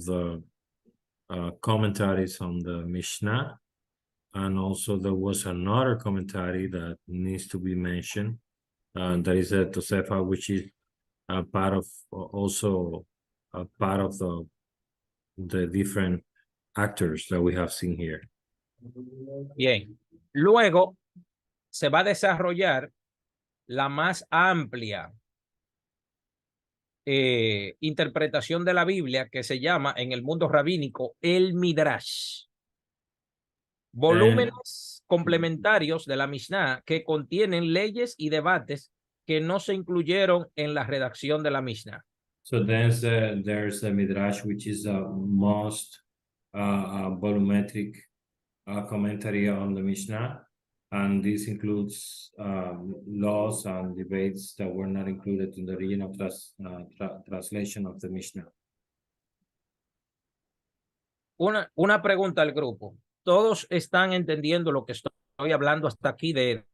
the commentaries on the Mishnah, and also there was another commentary that needs to be mentioned. That is a Tosefta, which is a part of the different actors that we have seen here. Bien, luego se va a desarrollar la más amplia interpretación de la Biblia, que se llama en el mundo rabínico el Midrash. Volúmenes complementarios de la Mishnah que contienen leyes y debates que no se incluyeron en la redacción de la Mishnah. So there's a Midrash, which is the most volumetric commentary on the Mishnah, And this includes laws and debates that were not included in the original translation of the Mishnah. Una pregunta al grupo. ¿Todos están entendiendo lo que estoy hablando hasta aquí de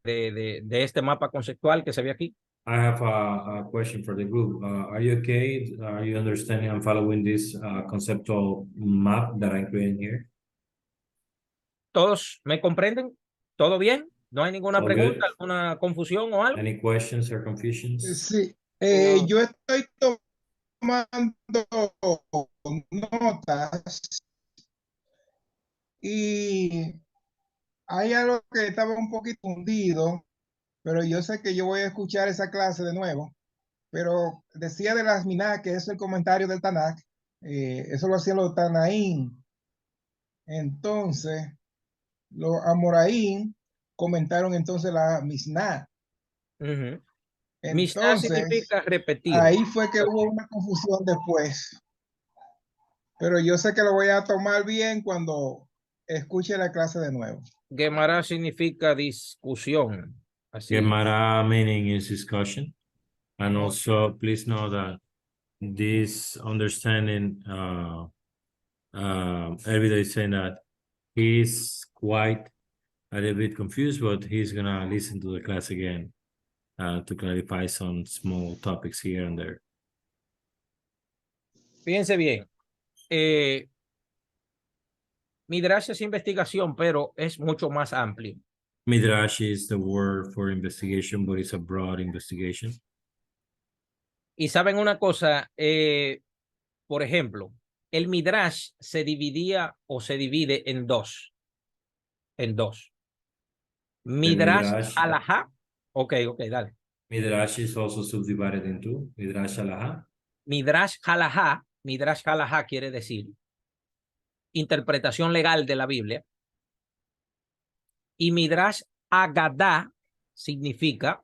este mapa conceptual que se ve aquí? I have a question for the group. Are you okay? Are you understanding and following this conceptual map that I'm creating here? ¿Todos me comprenden? ¿Todo bien? ¿No hay ninguna All pregunta, good. alguna confusión o algo? Any questions or confusions? Sí, yo estoy tomando notas y hay algo que estaba un poquito hundido, pero yo sé que yo voy a escuchar esa clase de nuevo. Pero decía de las Miná, que es el comentario del Tanakh, eso lo hacían los Tanaín. Entonces, los Amoraín comentaron entonces la Misná. Mishnah Entonces, significa repetir. ahí fue que hubo una confusión después. Pero yo sé que lo voy a tomar bien cuando escuche la clase de nuevo. Gemara significa discusión. Así. Gemara meaning is discussion. And also, please know that this understanding, everybody is saying that he's quite a little bit confused, but he's gonna listen to the class again to clarify some small topics here and there. Fíjense bien. Midrash es investigación, pero es mucho más amplio. Midrash is the word for investigation, but it's a broad investigation. Y saben una cosa, por ejemplo, el Midrash se dividía o se divide en dos. Midrash Halajá. Ok, dale. Midrash is also subdivided into Midrash Halajá. Midrash Halajá quiere decir interpretación legal de la Biblia. Y Midrash Agadá significa,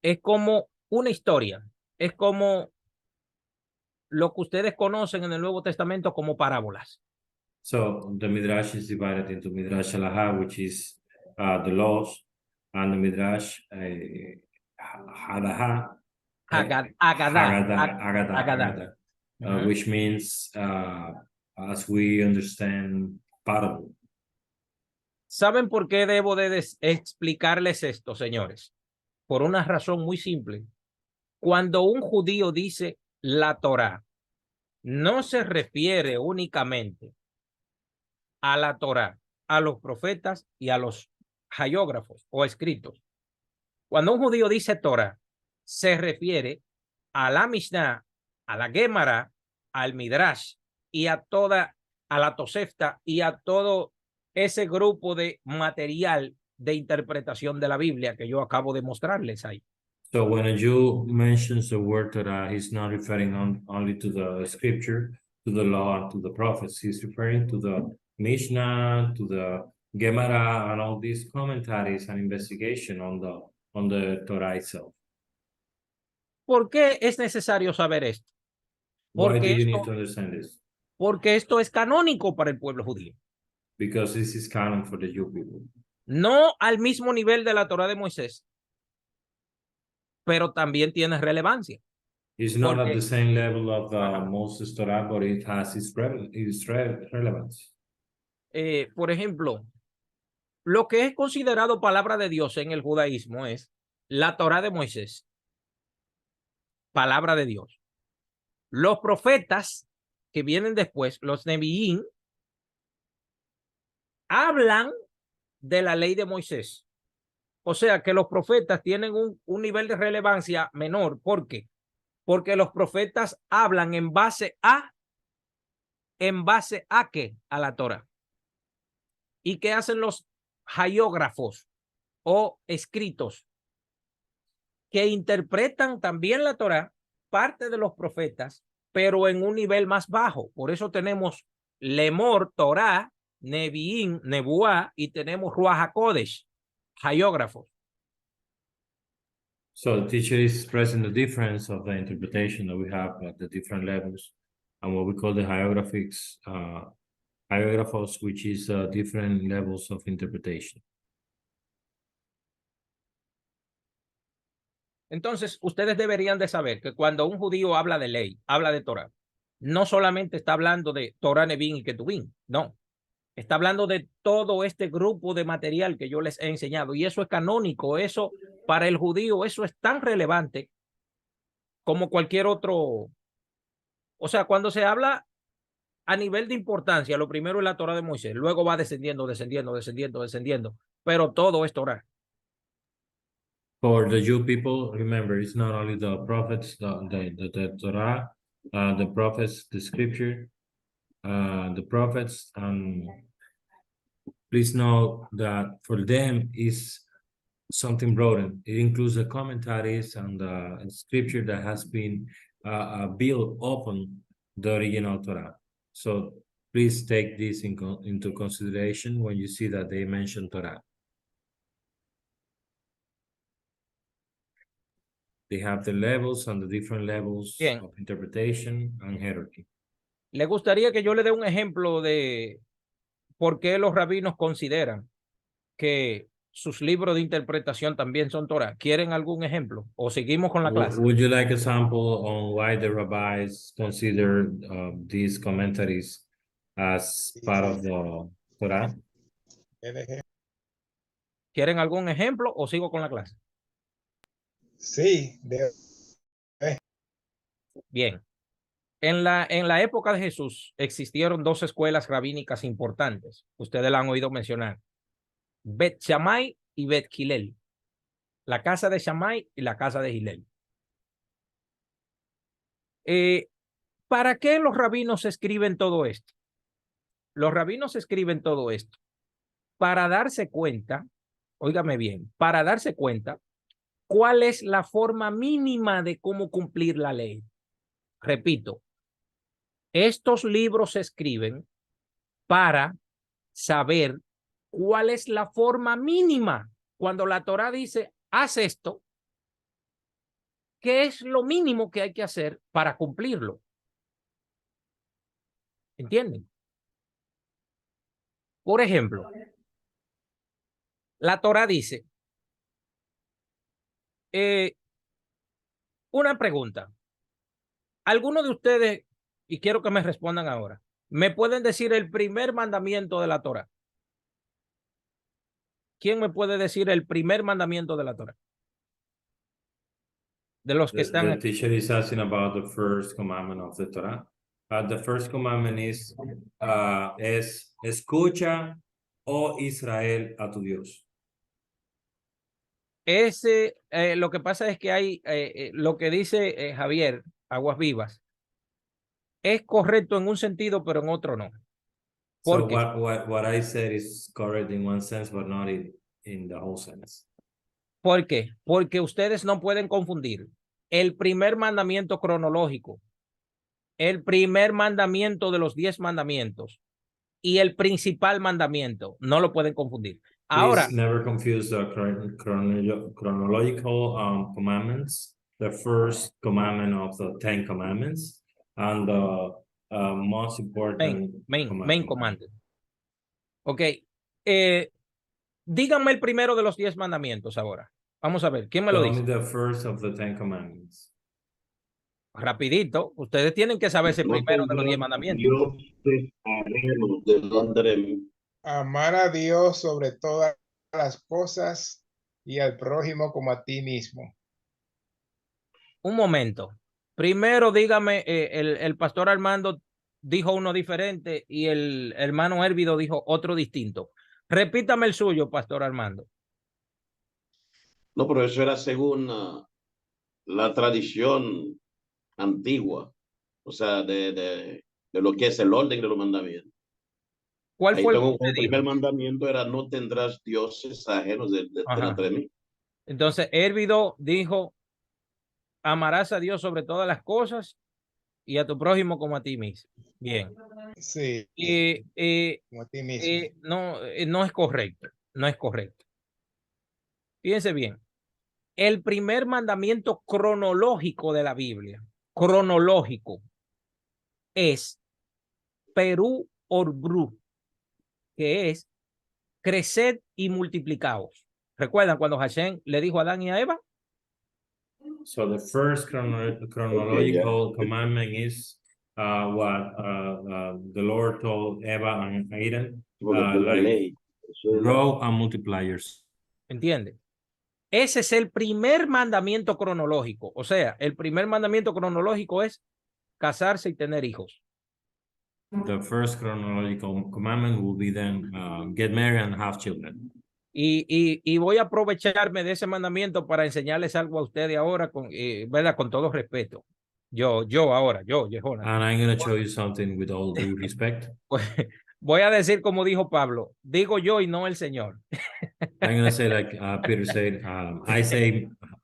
es como una historia, es como lo que ustedes conocen en el Nuevo Testamento como parábolas. So the Midrash is divided into Midrash Halachah, which is the laws, and the Midrash Halacha, Agadah, which means, as we understand, parable. ¿Saben por qué debo de explicarles esto, señores? Por una razón muy simple. Cuando un judío dice la Torá, no se refiere únicamente a la Torá, a los profetas y a los haiógrafos o escritos. Cuando un judío dice Torá, se refiere a la Mishnah, a la Gemara, al Midrash y a la Tosefta y a todo ese grupo de material de interpretación de la Biblia que yo acabo de mostrarles ahí. So when a Jew mentions the word Torah, he's not referring only to the scripture, to the law, and to the prophets. He's referring to the Mishnah, to the Gemara, and all these commentaries and investigation on the Torah itself. ¿Por qué es necesario saber esto? Why do you need to understand this? Porque esto es canónico para el pueblo judío. Because this is canon for the Jew people. No al mismo nivel de la Torá de Moisés, pero también tiene relevancia. It's not at the same level of the Moses Torah, but it has its relevance. Por ejemplo, lo que es considerado palabra de Dios en el judaísmo es la Torá de Moisés. Palabra de Dios. Los profetas que vienen después, los Neviín, hablan de la ley de Moisés. O sea que los profetas tienen un nivel de relevancia menor. ¿Por qué? Porque los profetas hablan en base a ¿qué? A la Torah. ¿Y qué hacen los haiógrafos o escritos? Que interpretan también la Torah, parte de los profetas, pero en un nivel más bajo. Por eso tenemos Lemor, Torah, Neviín, Nebuá, y tenemos Ruach HaKodesh, haiógrafos. So the teacher is expressing the difference of the interpretation that we have at the different levels and what we call the hieroglyphics, which is different levels of interpretation. Entonces, ustedes deberían de saber que cuando un judío habla de ley, habla de Torah, no solamente está hablando de Torah, Nevin y Ketuvim, no. Está hablando de todo este grupo de material que yo les he enseñado. Y eso es canónico. Eso, para el judío, eso es tan relevante como cualquier otro. O sea, cuando se habla a nivel de importancia, lo primero es la Torah de Moisés. Luego va descendiendo, descendiendo, descendiendo, descendiendo. Pero todo es Torah. For the Jew people, remember, it's not only the prophets, the Torah, the prophets, the scripture, the prophets, and please know that for them is something broader. It includes the commentaries and the scripture that has been built upon the original Torah. So please take this into consideration when you see that they mention Torah. They have the levels and the different levels Bien. of interpretation and hierarchy. ¿Le gustaría que yo le dé un ejemplo de por qué los rabinos consideran que sus libros de interpretación también son Torah? ¿Quieren algún ejemplo? ¿O seguimos con la clase? Would you like a sample on why the rabbis consider these commentaries as part of the Torah? ¿Quieren algún ejemplo o sigo con la clase? Sí, Bien. En la época de Jesús existieron dos escuelas rabínicas importantes. Ustedes la han oído mencionar. Bet Shammai y Bet Hillel. La casa de Shammai y la casa de Hillel. ¿Para qué los rabinos escriben todo esto? Los rabinos escriben todo esto para darse cuenta, óigame bien, para darse cuenta cuál es la forma mínima de cómo cumplir la ley. Repito, estos libros se escriben para saber cuál es la forma mínima. Cuando la Torah dice, haz esto, ¿qué es lo mínimo que hay que hacer para cumplirlo? ¿Entienden? Por ejemplo, la Torah dice, una pregunta. ¿Alguno de ustedes, y quiero que me respondan ahora, me pueden decir el primer mandamiento de la Torah? ¿Quién me puede decir el primer mandamiento de la Torah? De los que están The aquí. teacher is asking about the first commandment of the Torah. The first commandment is escucha, oh Israel, a tu Dios. Lo que pasa es que hay, lo que dice Javier, Aguas Vivas, es correcto en un sentido, pero en otro no. ¿Por So qué? what I said is correct in one sense, but not in the whole sense. ¿Por qué? Porque ustedes no pueden confundir el primer mandamiento cronológico, el primer mandamiento de los 10 mandamientos y el principal mandamiento. No lo pueden confundir. Ahora, Please never confuse the chronological commandments, the first commandment of the 10 commandments, and the most important main commandment. Ok. Díganme el primero de los 10 mandamientos ahora. Vamos a ver, ¿quién me lo dice? Only the first of the 10 commandments. Rapidito, ustedes tienen que saberse el primero de los 10 mandamientos. amar a Dios sobre todas las cosas y al prójimo como a ti mismo. Un momento. Primero dígame, el pastor Armando dijo uno diferente y el hermano Hérvido dijo otro distinto. Repítame el suyo, pastor Armando. No, pero eso era según la tradición antigua, o sea, de lo que es el orden de los mandamientos. ¿Cuál Ahí fue tengo el primer mandamiento era no tendrás dioses ajenos delante de mí. Entonces, Hérvido dijo, amarás a Dios sobre todas las cosas y a tu prójimo como a ti mismo. Bien. Sí, como a ti mismo. No es correcto, no es correcto. Fíjense bien, el primer mandamiento cronológico de la Biblia, cronológico, es Perú Orbru, que es creced y multiplicaos. ¿Recuerdan cuando Hashem le dijo a Adán y a Eva? So the first chronological commandment is what the Lord told Eva and Adam, Porque es la like, ley. Eso es la- grow and multipliers. ¿Entiende? Ese es el primer mandamiento cronológico. O sea, el primer mandamiento cronológico es casarse y tener hijos. The first chronological commandment will be then get married and have children. Y voy a aprovecharme de ese mandamiento para enseñarles algo a ustedes ahora, ¿verdad? Con todo respeto. Yo, Jonathan. And I'm going to show you something with all due respect. Voy a decir como dijo Pablo, digo yo y no el Señor. I'm going to say like Peter said,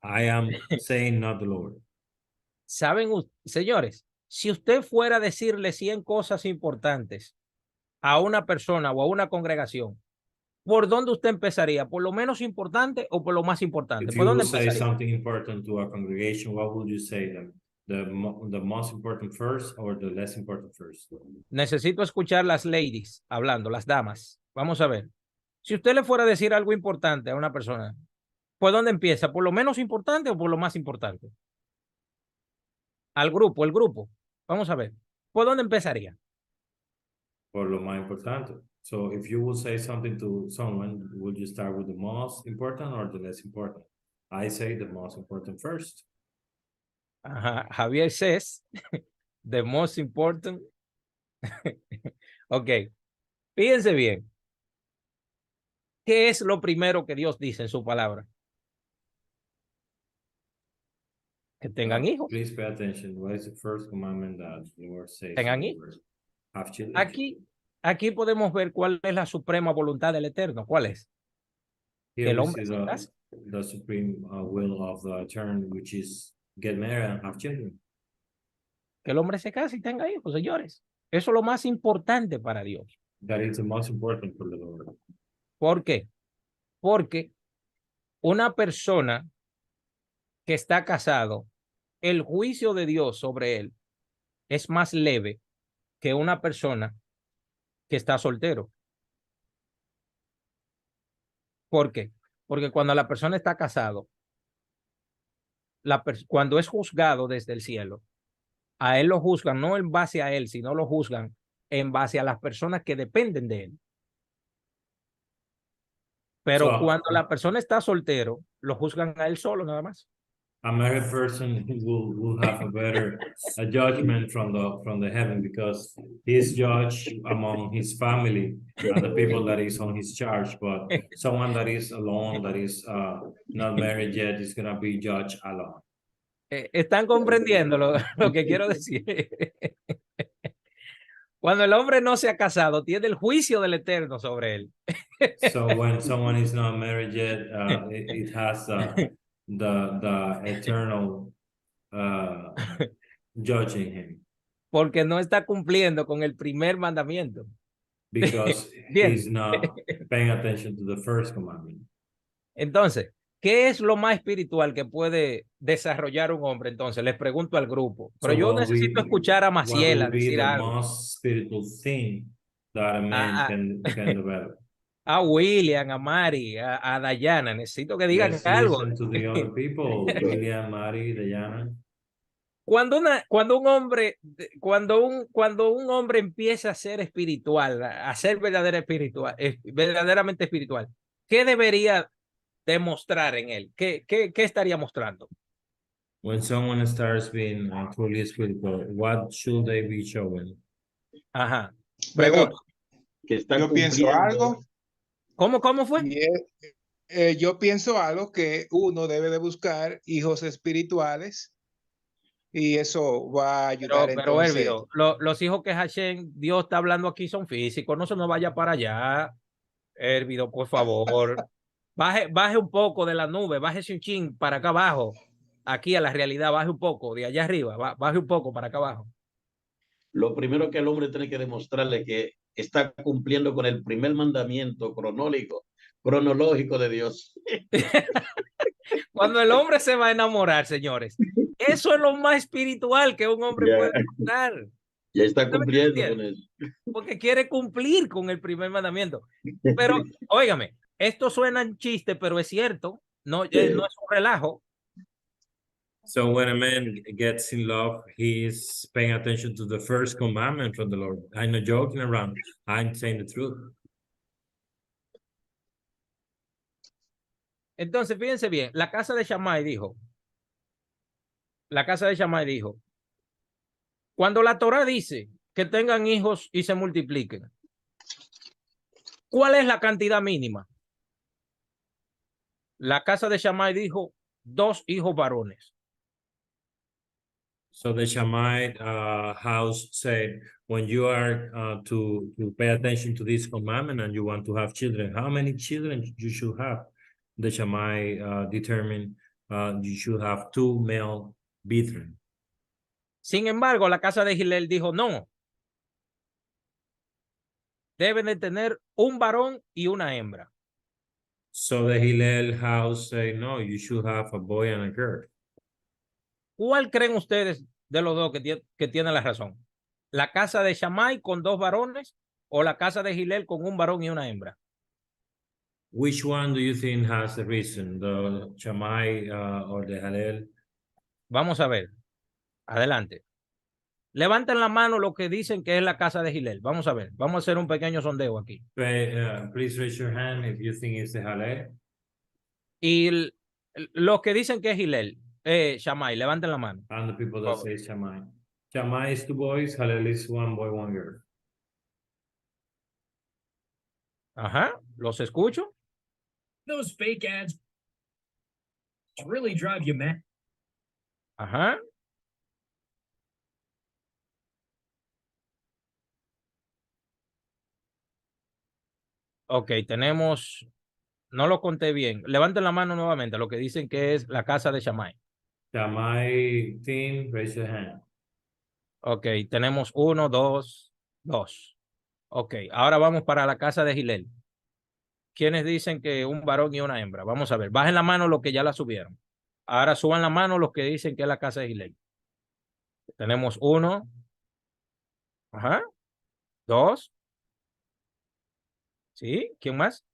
I am saying not the Lord. Saben, señores, si usted fuera a decirle 100 cosas importantes a una persona o a una congregación, ¿por dónde usted empezaría? ¿Por lo menos importante o por lo más importante? If ¿Por you dónde will say empezaría? something important to a congregation, what would you say them? The most important first or the less important first? Necesito escuchar las ladies hablando, las damas. Vamos a ver. Si usted le fuera a decir algo importante a una persona, ¿por dónde empieza? ¿Por lo menos importante o por lo más importante? Al grupo, el grupo. Vamos a ver. ¿Por dónde empezaría? Por lo más importante. So if you will say something to someone, would you start with the most important or the less important? I say the most important first. Ajá. Javier says, the most important. Ok. Fíjense bien. ¿Qué es lo primero que Dios dice en su palabra? Que tengan hijos. Please pay attention. What is the first commandment that the Lord says? Tengan hijos. Have children. Aquí podemos ver cuál es la suprema voluntad del Eterno. ¿Cuál es? Que Here el we hombre see se case. the supreme will of the Eternal, which is get married and have children. Que el hombre se case y tenga hijos, señores. Eso es lo más importante para Dios. That is the most important for the Lord. ¿Por qué? Porque una persona que está casado, el juicio de Dios sobre él es más leve que una persona que está soltero. ¿Por qué? Porque cuando la persona está casado, cuando es juzgado desde el cielo, a él lo juzgan no en base a él, sino lo juzgan en base a las personas que dependen de él. Pero cuando la persona está soltero, lo juzgan a él solo nada más. A married person will have a better judgment from the heaven because he's judged among his family and the people that is on his charge, but someone that is alone, that is not married yet, is gonna be judged alone. ¿Están comprendiendo lo que quiero decir? Cuando el hombre no se ha casado, tiene el juicio del Eterno sobre él. So when someone is not married yet, it has the eternal judging him. Porque no está cumpliendo con el primer mandamiento. Because he's not paying attention to the first commandment. Entonces, ¿qué es lo más espiritual que puede desarrollar un hombre? Entonces, les pregunto al grupo. Pero yo necesito escuchar a Maciela decir algo. What would be the most spiritual thing that a man can develop? A William, a Mari, a Dayana, necesito que digan algo. Listen to the other people, William, Mari, Dayana. Cuando un hombre empieza a ser espiritual, a ser verdaderamente espiritual, ¿qué debería demostrar en él? ¿Qué estaría mostrando? When someone starts being truly spiritual, what should they be showing? Ajá. Bueno, Que está yo pienso cumpliendo. algo. ¿Cómo fue? Y yo pienso algo que uno debe de buscar hijos espirituales y eso va a ayudar Pero entonces. Elvio, los hijos que Hashem, Dios está hablando aquí son físicos, no se nos vaya para allá. Elvio, por favor, baje un poco de la nube, bájese un chin para acá abajo, aquí a la realidad, baje un poco, de allá arriba, baje un poco para acá abajo. Lo primero que el hombre tiene que demostrarle que está cumpliendo con el primer mandamiento cronológico de Dios. Cuando el hombre se va a enamorar, señores, eso es lo más espiritual que un hombre puede mostrar. Ya está cumpliendo con eso. Porque quiere cumplir con el primer mandamiento. Pero, óigame, esto suena en chiste, pero es cierto. No es un relajo. So when a man gets in love, he is paying attention to the first commandment from the Lord. I'm not joking around. I'm saying the truth. Entonces, fíjense bien, la casa de Shammai dijo, cuando la Torá dice que tengan hijos y se multipliquen, ¿cuál es la cantidad mínima? La casa de Shammai dijo 2 hijos varones. So the Shammai house said, when you are to pay attention to this commandment and you want to have children, how many children you should have? The Shammai determined you should have 2 male brethren. Sin embargo, la casa de Gilel dijo no. Deben de tener un varón y una hembra. So the Hillel house said, no, you should have a boy and a girl. ¿Cuál creen ustedes de los dos que tiene la razón? ¿La casa de Shammai con 2 varones o la casa de Gilel con un varón y una hembra? Which one do you think has the reason, the Shammai or the Hillel? Vamos a ver. Adelante. Levanten la mano los que dicen que es la casa de Gilel. Vamos a ver. Vamos a hacer un pequeño sondeo aquí. Please raise your hand if you think it's the Hillel. Y los que dicen que es Gilel, Shammai, levanten la mano. And the people that say Shammai. Shammai is 2 boys, Hillel is 1 boy, 1 girl. Ajá, los escucho. Those fake ads really drive you mad. Ajá. Ok, tenemos, no lo conté bien. Levanten la mano nuevamente, lo que dicen que es la casa de Shammai. Shammai team, raise your hand. Ok, tenemos 1, 2, 2. Ok, ahora vamos para la casa de Gilel. ¿Quiénes dicen que un varón y una hembra? Vamos a ver, bajen la mano los que ya la subieron. Ahora suban la mano los que dicen que es la casa de Gilel. Tenemos 1, ajá, 2. ¿Sí? ¿Quién más?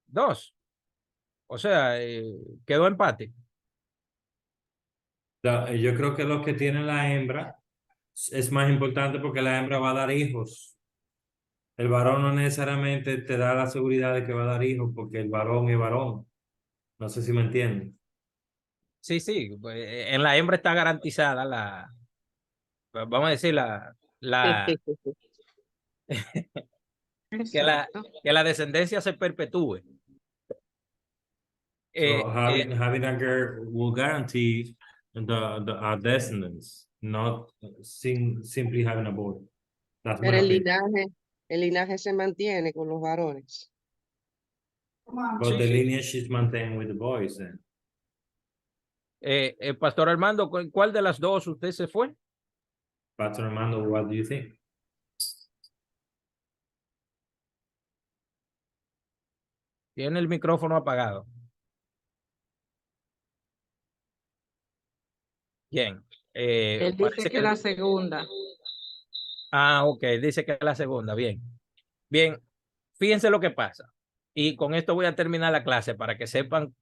2. O sea, quedó empate. Yo creo que los que tienen la hembra es más importante porque la hembra va a dar hijos. El varón no necesariamente te da la seguridad de que va a dar hijos porque el varón es varón. No sé si me entienden. Sí, sí, pues, en la hembra está garantizada vamos a decir, que la descendencia se perpetúe. So having a girl will guarantee our descendants, not simply having a boy. That's Pero my el opinion. linaje se mantiene con los varones. But Sí, the sí. lineage is maintained with the boys then. Pastor Armando, ¿cuál de las dos usted se fue? Pastor Armando, what do you think? Tiene el micrófono apagado. Bien. Él dice Parece que la segunda. Ah, ok, dice que es la segunda. Bien. Bien, fíjense lo que pasa. Y con esto voy a terminar la clase para que sepan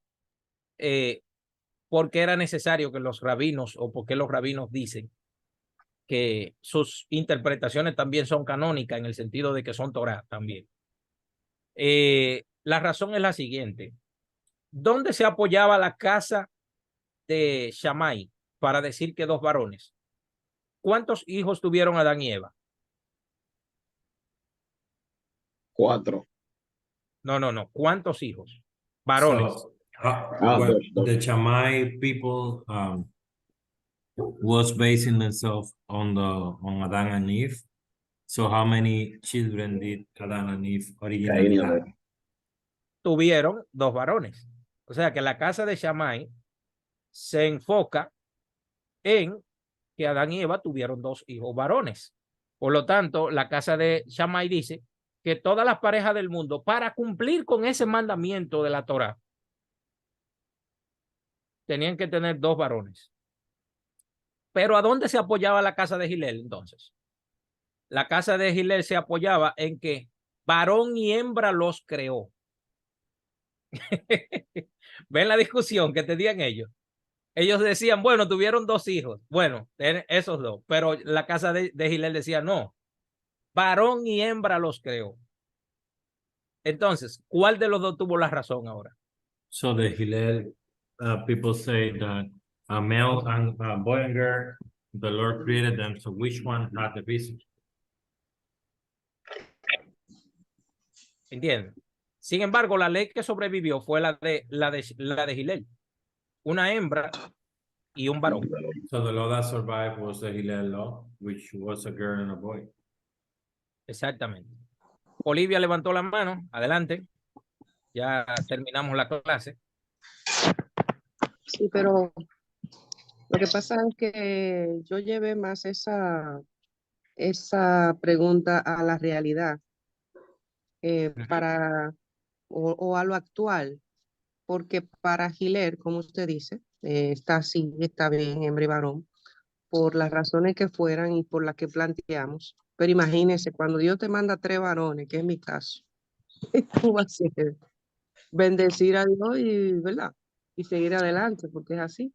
por qué era necesario que los rabinos o por qué los rabinos dicen que sus interpretaciones también son canónicas en el sentido de que son Torah también. La razón es la siguiente. ¿Dónde se apoyaba la casa de Shammai para decir que 2 varones? ¿Cuántos hijos tuvieron Adán y Eva? 4. No. ¿Cuántos hijos? Varones. So, the Shammai people was basing themselves on Adam and Eve. So how many children did Adam and Eve originally have? Tuvieron 2 varones. O sea que la casa de Shammai se enfoca en que Adán y Eva tuvieron 2 hijos varones. Por lo tanto, la casa de Shammai dice que todas las parejas del mundo, para cumplir con ese mandamiento de la Torá, tenían que tener 2 varones. Pero ¿a dónde se apoyaba la casa de Gilel entonces? La casa de Gilel se apoyaba en que varón y hembra los creó. ¿Ven la discusión que tenían ellos? ellos decían, bueno, tuvieron 2 hijos. Bueno, esos 2. Pero la casa de Gilel decía, no, varón y hembra los creó. Entonces, ¿cuál de los 2 tuvo la razón ahora? So the Hillel people say that a male and a boy and girl, the Lord created them. So which one had the vision? ¿Entienden? Sin embargo, la ley que sobrevivió fue la de Gilel. Una hembra y un varón. So the law that survived was the Hillel law, which was a girl and a boy. Exactamente. Olivia levantó la mano. Adelante. Ya terminamos la clase. Sí, pero lo que pasa es que yo llevé más esa pregunta a la realidad, o a lo actual, porque para Giler, como usted dice, está así, está bien, hembra y varón, por las razones que fueran y por las que planteamos. Pero imagínese, cuando Dios te manda 3 varones, que es mi caso, ¿cómo va a ser? Bendecir a Dios y, ¿verdad? Y seguir adelante, porque es así.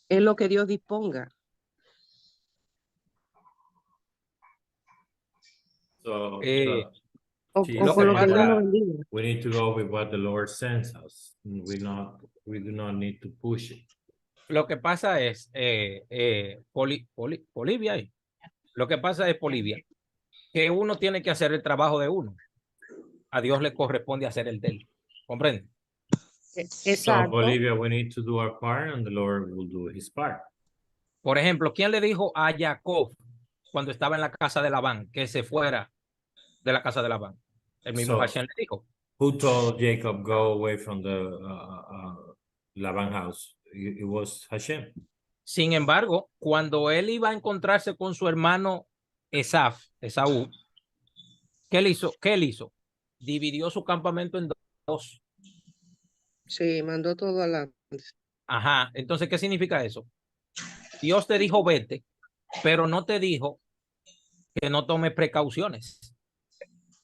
Es lo que Dios disponga. So, O she's con lo que saying Dios nos that bendiga. we need to go with what the Lord sends us. We do not need to push it. Lo que pasa es, Polivia, lo que pasa es, Polivia, que uno tiene que hacer el trabajo de uno. A Dios le corresponde hacer el de él. ¿Comprende? So Exacto. Bolivia, we need to do our part and the Lord will do his part. Por ejemplo, ¿quién le dijo a Jacob cuando estaba en la casa de Labán que se fuera de la casa de Labán? El mismo So, Hashem le dijo. who told Jacob go away from the Laban house? It was Hashem. Sin embargo, cuando él iba a encontrarse con su hermano Esaú, ¿qué él hizo? ¿Qué él hizo? Dividió su campamento en 2. Sí, mandó todo a la... Ajá, entonces, ¿qué significa eso? Dios te dijo vete, pero no te dijo que no tome precauciones.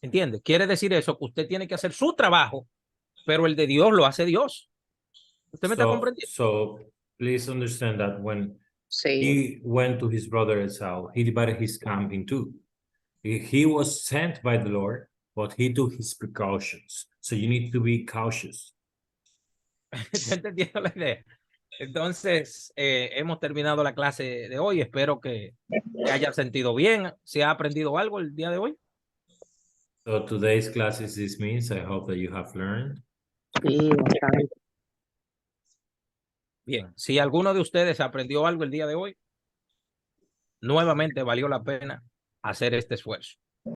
¿Entiende? Quiere decir eso, que usted tiene que hacer su trabajo, pero el de Dios lo hace Dios. ¿Usted me está comprendiendo? So please understand that when Sí. he went to his brother Esau, he divided his camp in 2. He was sent by the Lord, but he took his precautions. So you need to be cautious. ¿Está entendiendo la idea? Entonces, hemos terminado la clase de hoy. Espero que haya sentido bien. ¿Se ha aprendido algo el día de hoy? So today's class is dismissed. I hope that you have learned. Sí, bastante. Bien, si alguno de ustedes aprendió algo el día de hoy, nuevamente valió la pena hacer este esfuerzo.